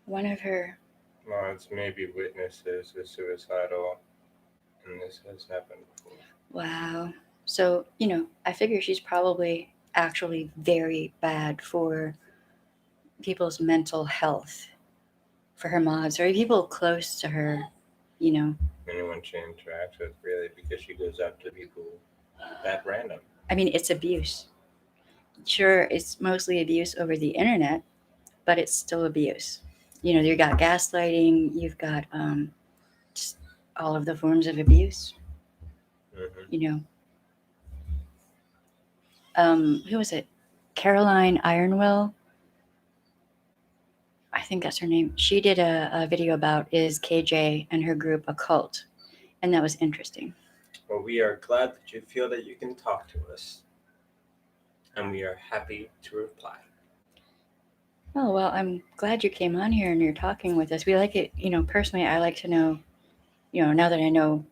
Speaker 1: One of her.
Speaker 2: Well, it's maybe witnesses is suicidal, and this has happened before.
Speaker 1: Wow. So, I figure she's probably actually very bad for people's mental health, for her mods or people close to her,
Speaker 2: Anyone she interacts with, really, because she goes up to people that random.
Speaker 1: I mean, it's abuse. Sure, it's mostly abuse over the internet, but it's still abuse. You got gaslighting, you've got just all of the forms of abuse.
Speaker 2: Mm-hmm.
Speaker 1: Who was it? Caroline Ironwell. I think that's her name. She did a video about is KJ and her group a cult, and that was interesting.
Speaker 2: Well, we are glad that you feel that you can talk to us, and we are happy to reply.
Speaker 1: Oh, well, I'm glad you came on here and you're talking with us. We like it, personally, I like to know, now that I know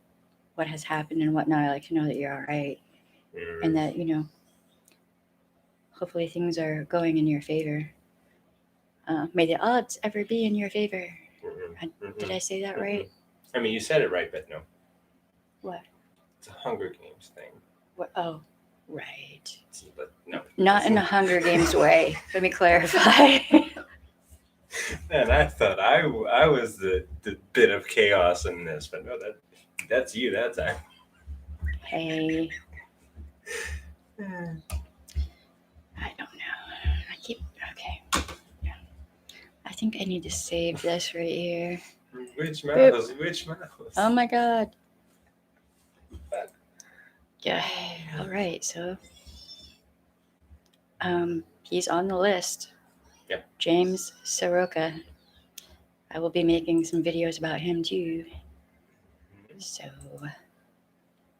Speaker 1: what has happened and whatnot, I like to know that you're all right.
Speaker 2: Mm-hmm.
Speaker 1: And that, hopefully things are going in your favor. May the odds ever be in your favor.
Speaker 2: Mm-hmm.
Speaker 1: Did I say that right?
Speaker 2: I mean, you said it right, but no.
Speaker 1: What?
Speaker 2: It's a Hunger Games thing.
Speaker 1: What? Oh, right.
Speaker 2: But no.
Speaker 1: Not in a Hunger Games way. Let me clarify.
Speaker 2: Man, I thought I was the bit of chaos in this, but no, that's you that time.
Speaker 1: Hey. I don't know. Okay. Yeah. I think I need to save this right here.
Speaker 2: Which mouse? Which mouse?
Speaker 1: Oh my god. Yeah. All right. So, he's on the list.
Speaker 2: Yep.
Speaker 1: James Soroka. I will be making some videos about him too. So,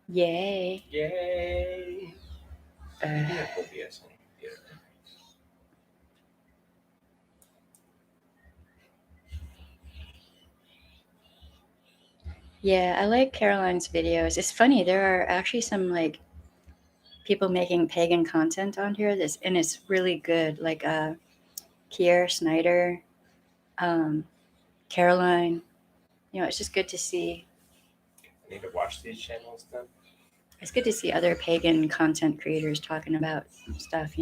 Speaker 1: yay.
Speaker 2: Yay.
Speaker 1: Yeah, I like Caroline's videos. It's funny, there are actually some people making pagan content on here. And it's really good. Kier Snyder, Caroline. It's just good to see.
Speaker 2: I need to watch these channels then.
Speaker 1: It's good to see other pagan content creators talking about stuff.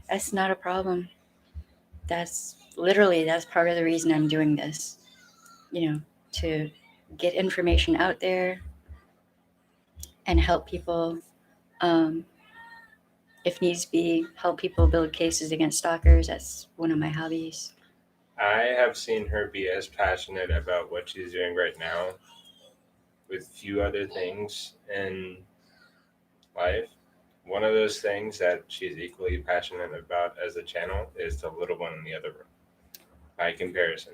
Speaker 1: That's not a problem. That's part of the reason I'm doing this. To get information out there and help people, if needs be, help people build cases against stalkers. That's one of my hobbies.
Speaker 2: I have seen her be as passionate about what she's doing right now with few other things in life. One of those things that she's equally passionate about as a channel is the little one in the other room. By comparison.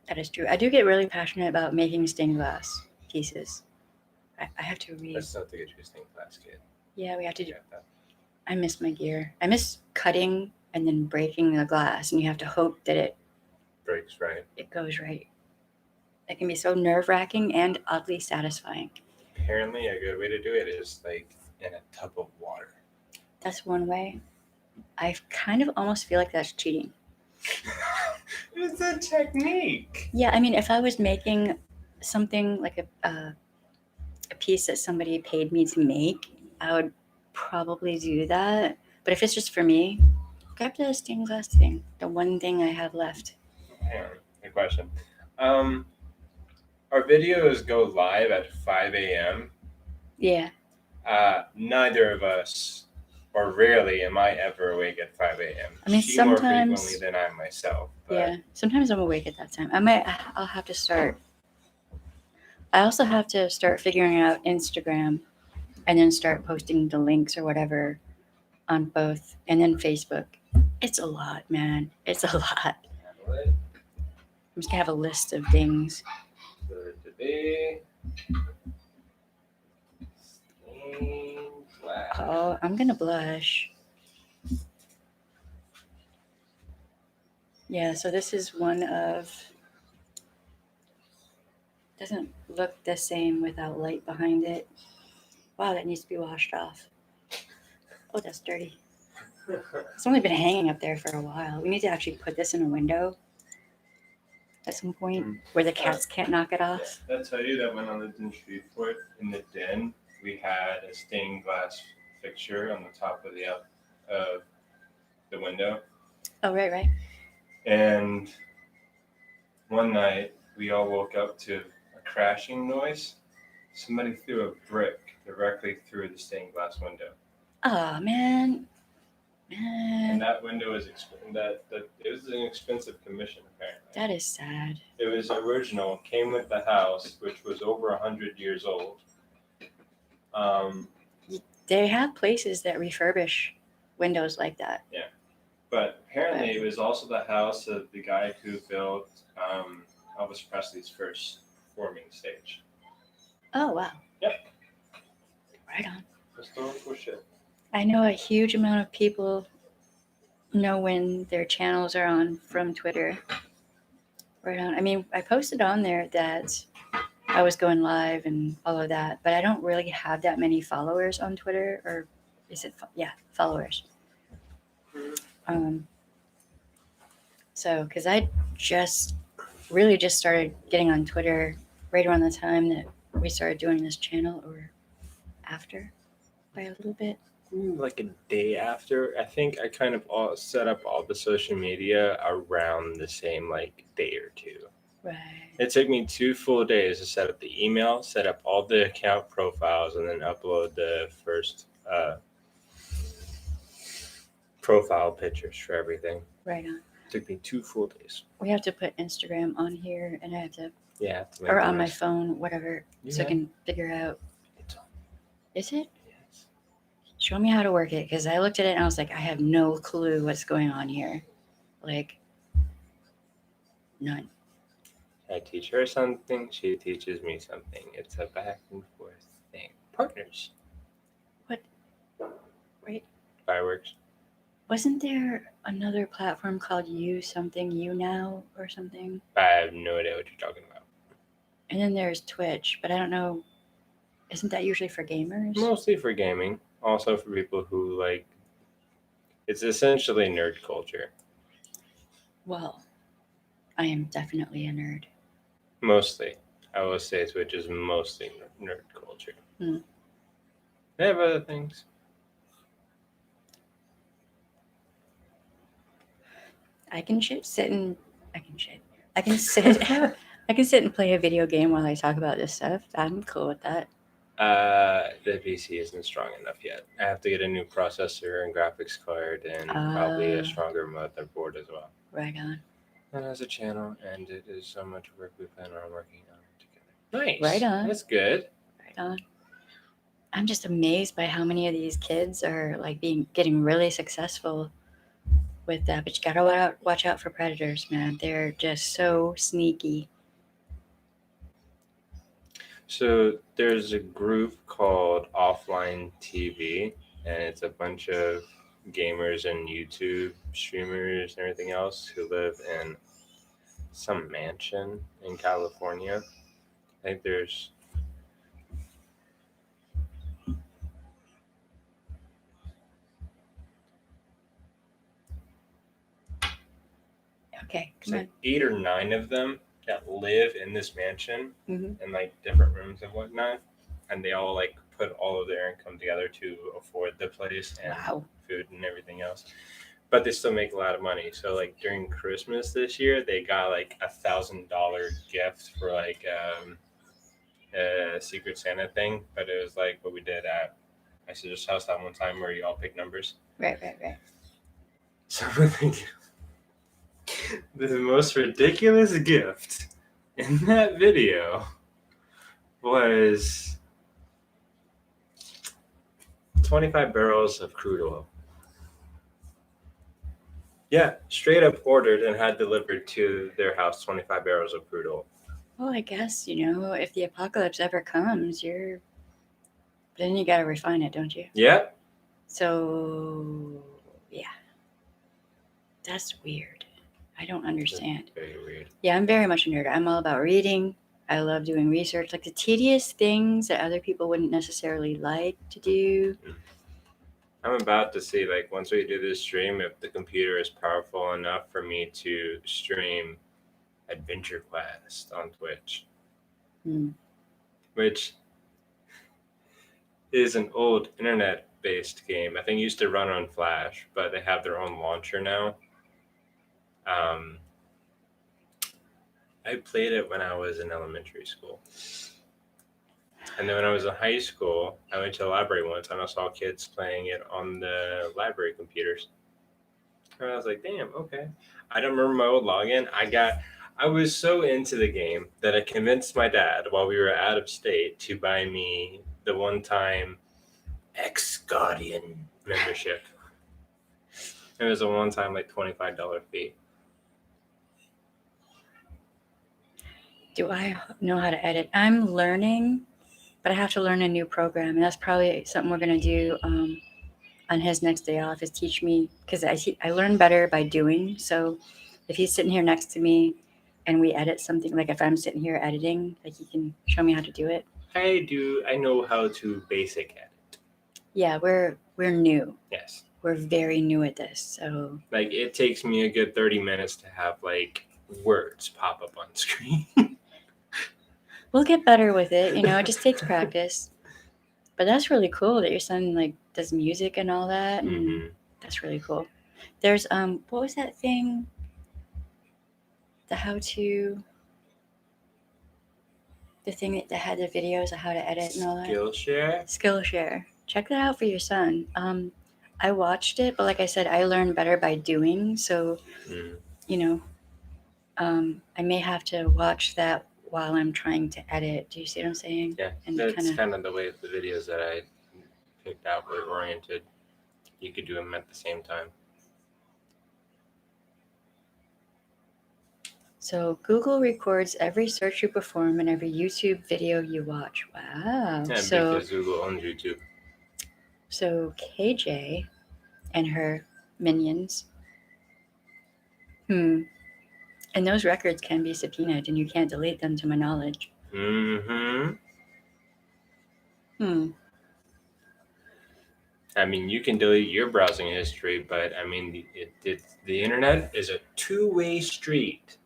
Speaker 1: That is true. I do get really passionate about making stained glass pieces. I have to read.
Speaker 2: That's not the good stained glass kid.
Speaker 1: Yeah, we have to do that. I miss my gear. I miss cutting and then breaking the glass, and you have to hope that it
Speaker 2: breaks right.
Speaker 1: It goes right. It can be so nerve-wracking and oddly satisfying.
Speaker 2: Apparently, a good way to do it is like in a tub of water.
Speaker 1: That's one way. I kind of almost feel like that's cheating.
Speaker 2: It's a technique.
Speaker 1: Yeah, I mean, if I was making something like a piece that somebody paid me to make, I would probably do that. But if it's just for me, grab the stained glass thing, the one thing I have left.
Speaker 2: Hang on, good question. Our videos go live at 5 a.m.
Speaker 1: Yeah.
Speaker 2: Neither of us, or rarely, am I ever awake at 5 a.m.
Speaker 1: I mean,
Speaker 2: she
Speaker 1: sometimes
Speaker 2: more frequently than I myself. But
Speaker 1: yeah, sometimes I'm awake at that time. I'll have to start. I also have to start figuring out Instagram, and then start posting the links or whatever on both, and then Facebook. It's a lot, man. It's a lot. I'm just gonna have a list of things.
Speaker 2: For today,
Speaker 1: Oh, I'm gonna blush. Yeah, so this is one of. Doesn't look the same without light behind it. Wow, that needs to be washed off. Oh, that's dirty. It's only been hanging up there for a while. We need to actually put this in a window at some point where the cats can't knock it off.
Speaker 2: Did I tell you that when I lived in Shreveport, in the den, we had a stained glass fixture on the top of the window?
Speaker 1: Oh, right.
Speaker 2: And one night, we all woke up to a crashing noise. Somebody threw a brick directly through the stained glass window.
Speaker 1: Oh, man.
Speaker 2: And that window is it was an expensive commission, apparently.
Speaker 1: That is sad.
Speaker 2: It was original, came with the house, which was over 100 years old.
Speaker 1: They have places that refurbish windows like that.
Speaker 2: Yeah, but apparently it was also the house of the guy who built Elvis Presley's first performing stage.
Speaker 1: Oh, wow.
Speaker 2: Yep.
Speaker 1: Right on.
Speaker 2: Historical shit.
Speaker 1: I know a huge amount of people know when their channels are on from Twitter. Right on. I mean, I posted on there that I was going live and all of that, but I don't really have that many followers on Twitter, or is it? Yeah, followers. So, because I just started getting on Twitter right around the time that we started doing this channel, or after by a little bit.
Speaker 2: Like a day after. I think I kind of set up all the social media around the same day or two.
Speaker 1: Right.
Speaker 2: It took me 2 full days to set up the email, set up all the account profiles, and then upload the first profile pictures for everything.
Speaker 1: Right on.
Speaker 2: It took me 2 full days.
Speaker 1: We have to put Instagram on here, and I have to.
Speaker 2: Yeah.
Speaker 1: Or on my phone, whatever, so I can figure out.
Speaker 2: It's on.
Speaker 1: Is it?
Speaker 2: Yes.
Speaker 1: Show me how to work it, because I looked at it and I was like, I have no clue what's going on here. None.
Speaker 2: I teach her something, she teaches me something. It's a back and forth thing. Partners.
Speaker 1: What? Right?
Speaker 2: Fireworks.
Speaker 1: Wasn't there another platform called You Now or something?
Speaker 2: I have no idea what you're talking about.
Speaker 1: And then there's Twitch, but I don't know. Isn't that usually for gamers?
Speaker 2: Mostly for gaming. Also for people who it's essentially nerd culture.
Speaker 1: Well, I am definitely a nerd.
Speaker 2: Mostly. I will say Twitch is mostly nerd culture.
Speaker 1: Hmm.
Speaker 2: They have other things.
Speaker 1: I can sit and I can shit. I can sit. I can sit and play a video game while I talk about this stuff. I'm cool with that.
Speaker 2: The PC isn't strong enough yet. I have to get a new processor and graphics card and probably a stronger motherboard as well.
Speaker 1: Right on.
Speaker 2: That has a channel, and it is so much work we plan on working on together. Nice.
Speaker 1: Right on.
Speaker 2: That's good.
Speaker 1: Right on. I'm just amazed by how many of these kids are like getting really successful with that. But you gotta watch out for predators, man. They're just so sneaky.
Speaker 2: So there's a group called Offline TV, and it's a bunch of gamers and YouTube streamers and everything else who live in some mansion in California. I think there's
Speaker 1: Okay,
Speaker 2: it's
Speaker 1: come
Speaker 2: like 8 or 9 of them that live in this mansion
Speaker 1: on. Mm-hmm.
Speaker 2: in like different rooms and whatnot, and they all like put all of their income together to afford the place and
Speaker 1: Wow.
Speaker 2: food and everything else. But they still make a lot of money. So like during Christmas this year, they got like $1,000 gift for like a Secret Santa thing. But it was like what we did at my sister's house that one time where you all pick numbers.
Speaker 1: Right.
Speaker 2: So the most ridiculous gift in that video was 25 barrels of crude oil. Yeah, straight up ordered and had delivered to their house 25 barrels of crude oil.
Speaker 1: Well, I guess, if the apocalypse ever comes, then you gotta refine it, don't you?
Speaker 2: Yep.
Speaker 1: So, yeah. That's weird. I don't understand.
Speaker 2: Very weird.
Speaker 1: Yeah, I'm very much a nerd. I'm all about reading. I love doing research, like the tedious things that other people wouldn't necessarily like to do.
Speaker 2: I'm about to see, like, once we do this stream, if the computer is powerful enough for me to stream Adventure Quest on Twitch, which is an old internet-based game. I think it used to run on Flash, but they have their own launcher now. I played it when I was in elementary school. And then when I was in high school, I went to the library once and I saw kids playing it on the library computers. And I was like, damn, okay. I don't remember my old login. I was so into the game that I convinced my dad while we were out of state to buy me the one-time Ex-Guardian membership. It was a one-time like $25 fee.
Speaker 1: Do I know how to edit? I'm learning, but I have to learn a new program. And that's probably something we're going to do on his next day off, is teach me, because I learn better by doing. So if he's sitting here next to me and we edit something, like if I'm sitting here editing, like he can show me how to do it.
Speaker 2: I know how to basic edit.
Speaker 1: Yeah, we're new.
Speaker 2: Yes.
Speaker 1: We're very new at this. So
Speaker 2: like it takes me a good 30 minutes to have like words pop up on screen.
Speaker 1: We'll get better with it. It just takes practice. But that's really cool that your son like does music and all that. And that's really cool. There's what was that thing? The thing that had the videos of how to edit and all that. Skillshare. Check that out for your son. I watched it, but like I said, I learn better by doing. So, I may have to watch that while I'm trying to edit. Do you see what I'm saying?
Speaker 2: Yeah,
Speaker 1: and
Speaker 2: that's kind of the way the videos that I picked out were oriented. You could do them at the same time.
Speaker 1: So Google records every search you perform and every YouTube video you watch. Wow.
Speaker 2: Yeah, because Google owns YouTube.
Speaker 1: So KJ and her minions. And those records can be subpoenaed and you can't delete them, to my knowledge.
Speaker 2: I mean, you can delete your browsing history, but I mean, the internet is a two-way street.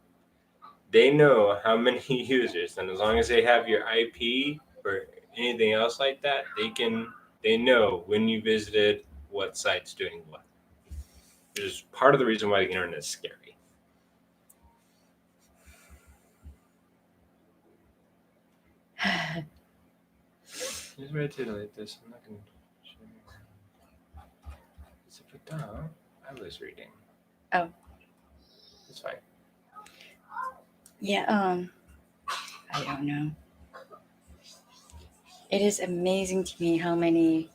Speaker 2: They know how many users, and as long as they have your IP or anything else like that, they know when you visited, what site's doing what. Which is part of the reason why the internet is scary. Just ready to delete this. I'm not going to. I was reading.
Speaker 1: Oh.
Speaker 2: It's fine.
Speaker 1: Yeah, I don't know. It is amazing to me how many.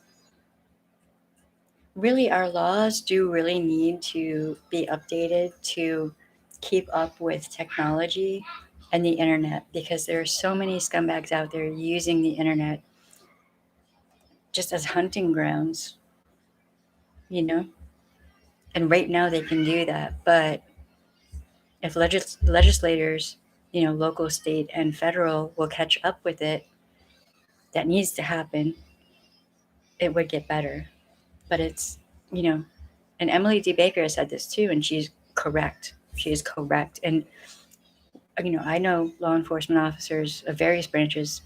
Speaker 1: Really, our laws do really need to be updated to keep up with technology and the internet, because there are so many scumbags out there using the internet just as hunting grounds, you know? And right now they can do that, but if legislators, local, state, and federal will catch up with it, that needs to happen, it would get better. But it's, and Emily D. Baker said this too, and she's correct. She is correct. And, I know law enforcement officers of various branches.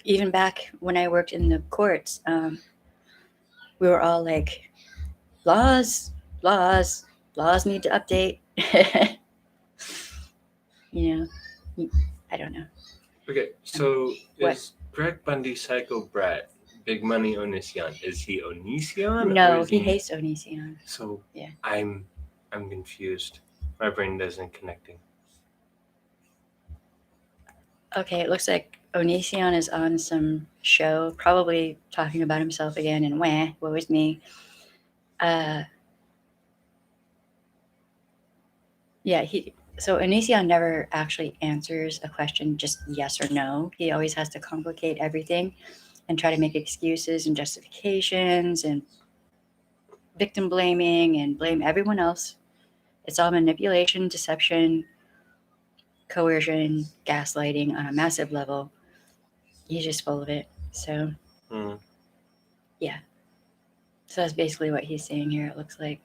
Speaker 1: Even back when I worked in the courts, we were all like, laws, laws, laws need to update. I don't know.
Speaker 2: Okay, so
Speaker 1: What?
Speaker 2: is Greg Bundy Psycho Brett Big Money Onision? Is he Onision?
Speaker 1: No,
Speaker 2: or is
Speaker 1: he hates Onision.
Speaker 2: So
Speaker 1: Yeah.
Speaker 2: I'm confused. My brain isn't connecting.
Speaker 1: Okay, it looks like Onision is on some show, probably talking about himself again, and woe is me. Yeah, so Onision never actually answers a question just yes or no. He always has to complicate everything and try to make excuses and justifications and victim blaming and blame everyone else. It's all manipulation, deception, coercion, gaslighting on a massive level. He's just full of it. So, yeah. So that's basically what he's saying here, it looks like.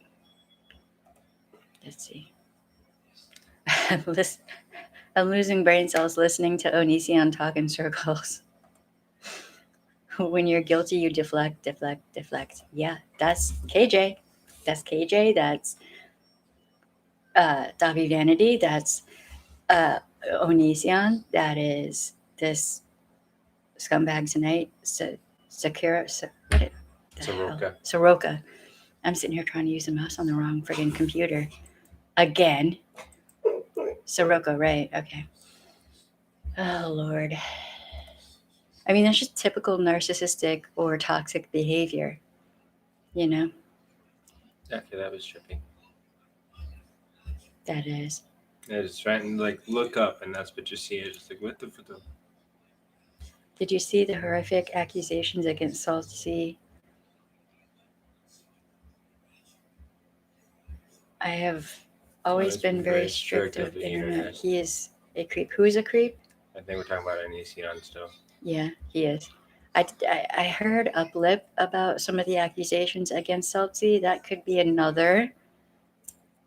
Speaker 1: Let's see. I'm losing brain cells listening to Onision talk in circles. When you're guilty, you deflect, deflect, deflect. Yeah, that's KJ. That's KJ. That's Davi Vanity. That's Onision. That is this scumbag tonight. Soroka. I'm sitting here trying to use the mouse on the wrong friggin' computer. Again. Soroka, right. Okay. Oh, Lord. I mean, that's just typical narcissistic or toxic behavior,
Speaker 2: Okay, that was trippy.
Speaker 1: That is.
Speaker 2: Yeah, just trying to look up, and that's what you see. It's just like, what the fuck?
Speaker 1: Did you see the horrific accusations against Salty? I have always been very strict of internet. He is a creep. Who is a creep?
Speaker 2: I think we're talking about Onision still.
Speaker 1: Yeah, he is. I heard a blip about some of the accusations against Salty. That could be another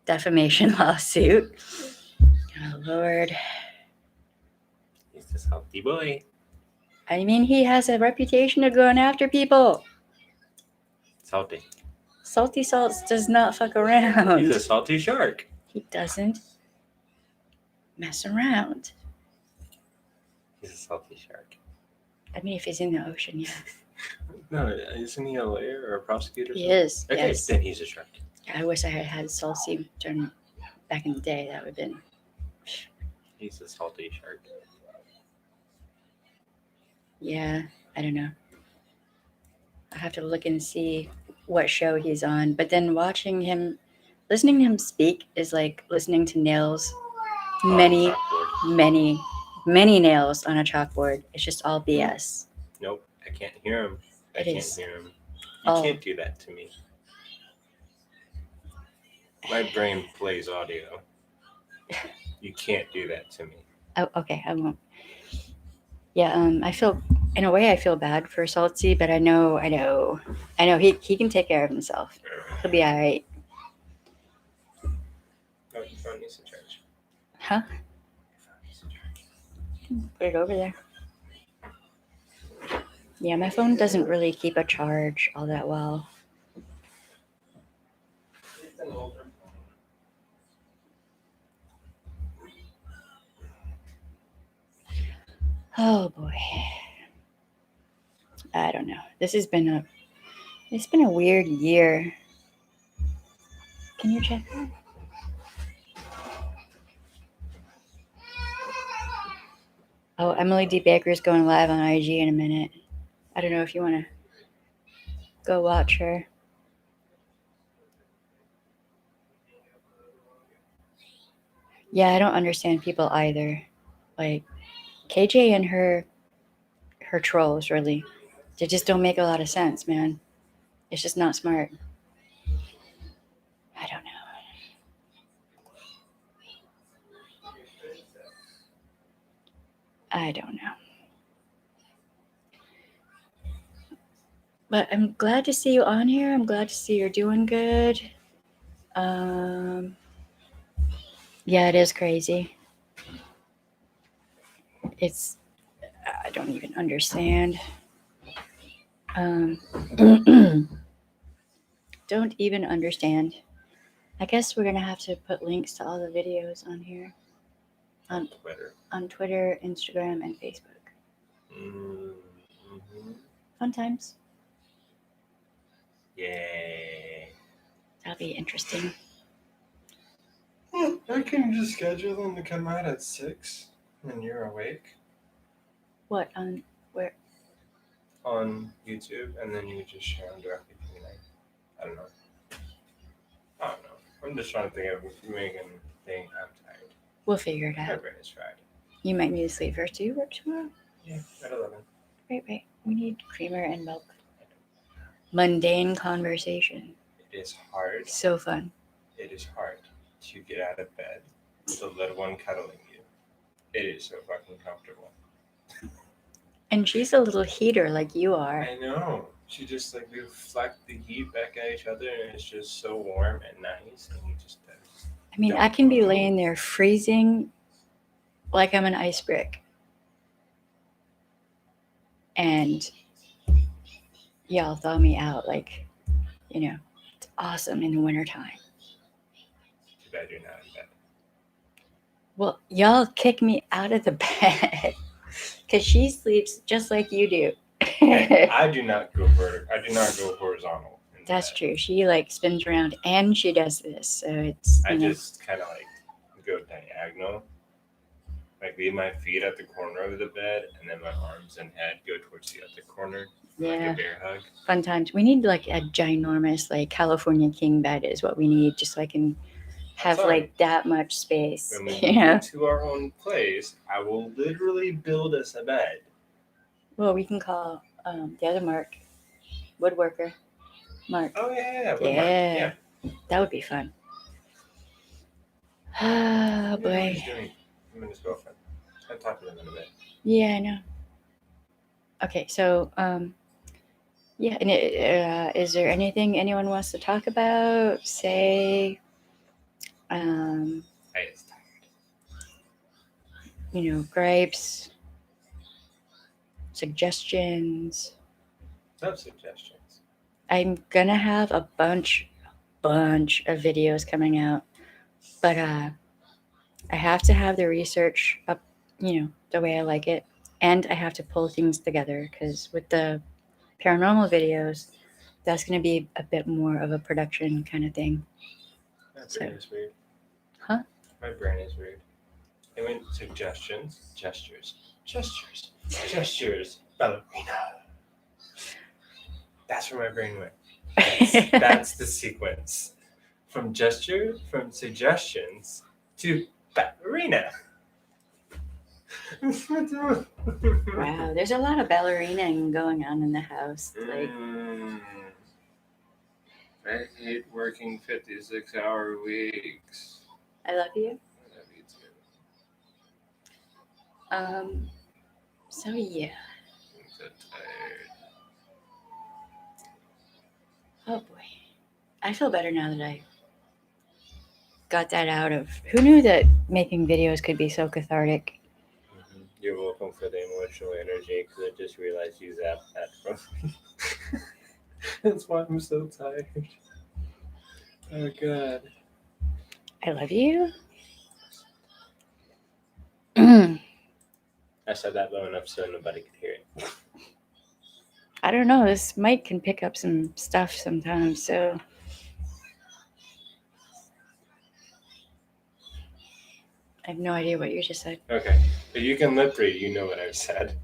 Speaker 1: defamation lawsuit. Oh, Lord.
Speaker 2: He's a salty boy.
Speaker 1: I mean, he has a reputation of going after people.
Speaker 2: Salty.
Speaker 1: Salty Salts does not fuck around.
Speaker 2: He's a salty shark.
Speaker 1: He doesn't mess around.
Speaker 2: He's a salty shark.
Speaker 1: I mean, if he's in the ocean, yeah.
Speaker 2: No, isn't he a lawyer or a prosecutor?
Speaker 1: He is.
Speaker 2: Okay,
Speaker 1: yes.
Speaker 2: Then he's a shark.
Speaker 1: I wish I had had Salty during back in the day. That would have been.
Speaker 2: He's a salty shark.
Speaker 1: Yeah, I don't know. I have to look and see what show he's on. But then listening to him speak is like listening to nails. Many nails on a chalkboard. It's just all BS.
Speaker 2: Nope, I can't hear him. I can't hear him. You can't do that to me. My brain plays audio. You can't do that to me.
Speaker 1: Oh, okay, I won't. Yeah, I feel in a way, I feel bad for Salty, but I know he can take care of himself. He'll be all right.
Speaker 2: Oh, your phone needs to charge.
Speaker 1: Huh?
Speaker 2: Your phone needs to charge.
Speaker 1: Put it over there. Yeah, my phone doesn't really keep a charge all that well.
Speaker 2: It's an older phone.
Speaker 1: Oh boy. I don't know. It's been a weird year. Can you check that? Oh, Emily D. Baker's going live on IG in a minute. I don't know if you want to go watch her. Yeah, I don't understand people either. Like KJ and her trolls, really. They just don't make a lot of sense, man. It's just not smart. I don't know. I don't know. But I'm glad to see you on here. I'm glad to see you're doing good. Yeah, it is crazy. It's I don't even understand. Don't even understand. I guess we're gonna have to put links to all the videos on here.
Speaker 2: On Twitter.
Speaker 1: On Twitter, Instagram, and Facebook.
Speaker 2: Mm-hmm.
Speaker 1: Fun times.
Speaker 2: Yay.
Speaker 1: That'll be interesting.
Speaker 2: I can just schedule them to come out at 6 when you're awake.
Speaker 1: What on where?
Speaker 2: On YouTube, and then you just share them directly to me. I don't know. I'm just trying to think of making a thing. I'm tired.
Speaker 1: We'll figure it
Speaker 2: My
Speaker 1: out.
Speaker 2: brain is fried.
Speaker 1: You might need to sleep first. Do you work tomorrow?
Speaker 2: Yeah, at 11.
Speaker 1: Right. We need creamer and milk. Mundane conversation.
Speaker 2: It is hard.
Speaker 1: So fun.
Speaker 2: It is hard to get out of bed with a little one cuddling you. It is so fucking comfortable.
Speaker 1: And she's a little heater like you are.
Speaker 2: I know. She just like reflect the heat back at each other, and it's just so warm and nice. And you just.
Speaker 1: I mean, I can be laying there freezing like I'm an ice brick. And y'all thaw me out like, it's awesome in the wintertime.
Speaker 2: Too bad you're not in bed.
Speaker 1: Well, y'all kick me out of the bed because she sleeps just like you do.
Speaker 2: Hey, I do not go horizontal.
Speaker 1: That's true. She like spins around and she does this, so it's.
Speaker 2: I just kind of like go diagonal, like leave my feet at the corner of the bed, and then my arms and head go towards the other corner, like a bear hug.
Speaker 1: Fun times. We need like a ginormous like California king bed is what we need, just so I can have like that much space.
Speaker 2: When we move to our own place, I will literally build us a bed.
Speaker 1: Well, we can call the other Mark, woodworker. Mark.
Speaker 2: Oh yeah.
Speaker 1: Yeah. That would be fun. Oh boy.
Speaker 2: What he's doing. Him and his girlfriend. I'll talk to them in a bit.
Speaker 1: Yeah, I know. Okay, so yeah, and is there anything anyone wants to talk about? Say,
Speaker 2: I is tired.
Speaker 1: Gripes, suggestions.
Speaker 2: Some suggestions.
Speaker 1: I'm gonna have a bunch of videos coming out, but I have to have the research up, the way I like it, and I have to pull things together because with the paranormal videos, that's going to be a bit more of a production kind of thing.
Speaker 2: My brain is weird.
Speaker 1: Huh?
Speaker 2: My brain is weird. It went suggestions, gestures, ballerina. That's where my brain went. That's the sequence. From suggestions to ballerina.
Speaker 1: Wow, there's a lot of ballerinaing going on in the house. Like,
Speaker 2: I hate working 56-hour weeks.
Speaker 1: I love you.
Speaker 2: I love you too.
Speaker 1: So yeah.
Speaker 2: so tired.
Speaker 1: Oh boy. I feel better now that I got that out of. Who knew that making videos could be so cathartic?
Speaker 2: You're welcome for the emotional energy because I just realized you zapped that from me. That's why I'm so tired. Oh god.
Speaker 1: I love you. I
Speaker 2: I said that low enough so nobody could hear it.
Speaker 1: don't know. This mic can pick up some stuff sometimes, so. I have no idea what you just said.
Speaker 2: Okay. But you can lip read, you know what I've said.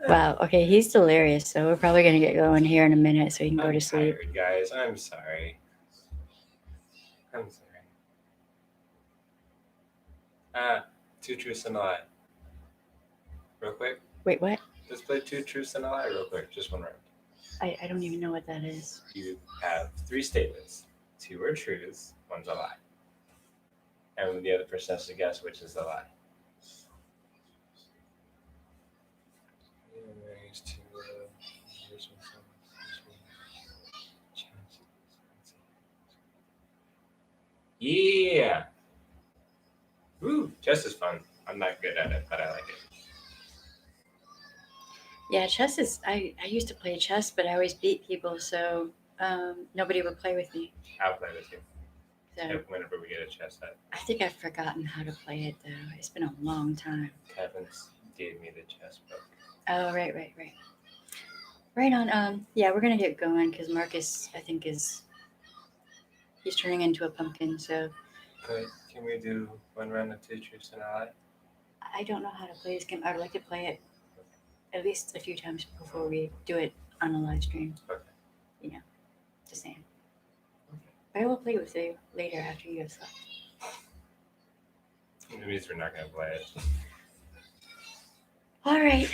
Speaker 1: Wow. Okay, he's delirious, so we're probably gonna get going here in a minute, so he can go
Speaker 2: I'm
Speaker 1: to sleep.
Speaker 2: tired, guys. I'm sorry. I'm sorry. Two truths and a lie. Real quick.
Speaker 1: Wait, what?
Speaker 2: Let's play two truths and a lie real quick. Just one round.
Speaker 1: I don't even know what that is.
Speaker 2: You have three statements. Two are truths, one's a lie. And the other person has to guess which is the lie. Yeah. Woo, chess is fun. I'm not good at it, but I like it.
Speaker 1: Yeah, chess is. I used to play chess, but I always beat people, so nobody would play with me.
Speaker 2: I'll play with you.
Speaker 1: So
Speaker 2: Whenever we get a chess set.
Speaker 1: I think I've forgotten how to play it though. It's been a long time.
Speaker 2: Kevin's gave me the chess book.
Speaker 1: Oh, right. Right on. Yeah, we're gonna get going because Marcus, I think, he's turning into a pumpkin. So
Speaker 2: But can we do one round of two truths and a lie?
Speaker 1: I don't know how to play this game. I'd like to play it at least a few times before we do it on a live stream.
Speaker 2: Okay.
Speaker 1: You know, just saying. But I will play with you later after you have slept.
Speaker 2: It means we're not gonna play it.
Speaker 1: All right.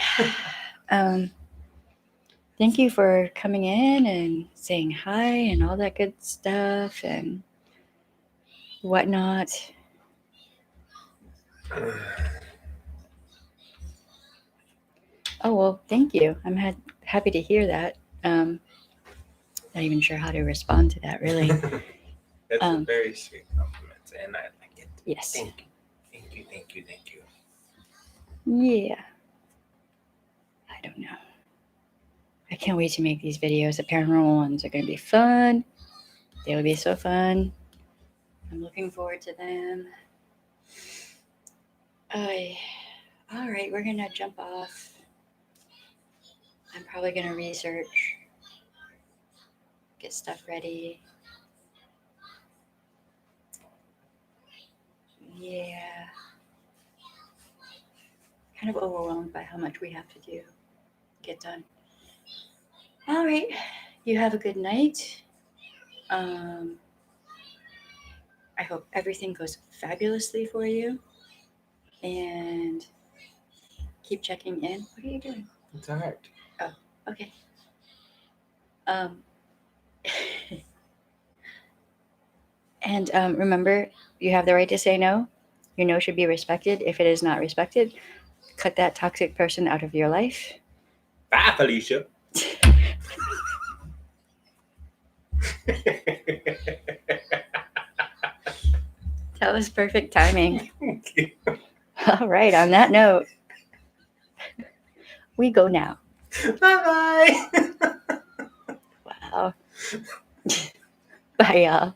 Speaker 1: Thank you for coming in and saying hi and all that good stuff and whatnot. Oh, well, thank you. I'm happy to hear that. Not even sure how to respond to that, really.
Speaker 2: That's a very sweet compliment, and I like it.
Speaker 1: Yes.
Speaker 2: Thank you.
Speaker 1: Yeah. I don't know. I can't wait to make these videos. The paranormal ones are going to be fun. They will be so fun. I'm looking forward to them. All right, we're going to jump off. I'm probably going to research, get stuff ready. Yeah. Kind of overwhelmed by how much we have to do, get done. All right, you have a good night. I hope everything goes fabulously for you. And keep checking in. What are you doing?
Speaker 2: It's alright.
Speaker 1: Oh, okay. And remember, you have the right to say no. Your no should be respected. If it is not respected, cut that toxic person out of your life.
Speaker 2: Bye, Felicia.
Speaker 1: That was perfect timing. All right, on that note, we go now.
Speaker 2: Bye-bye.
Speaker 1: Wow. Bye, y'all.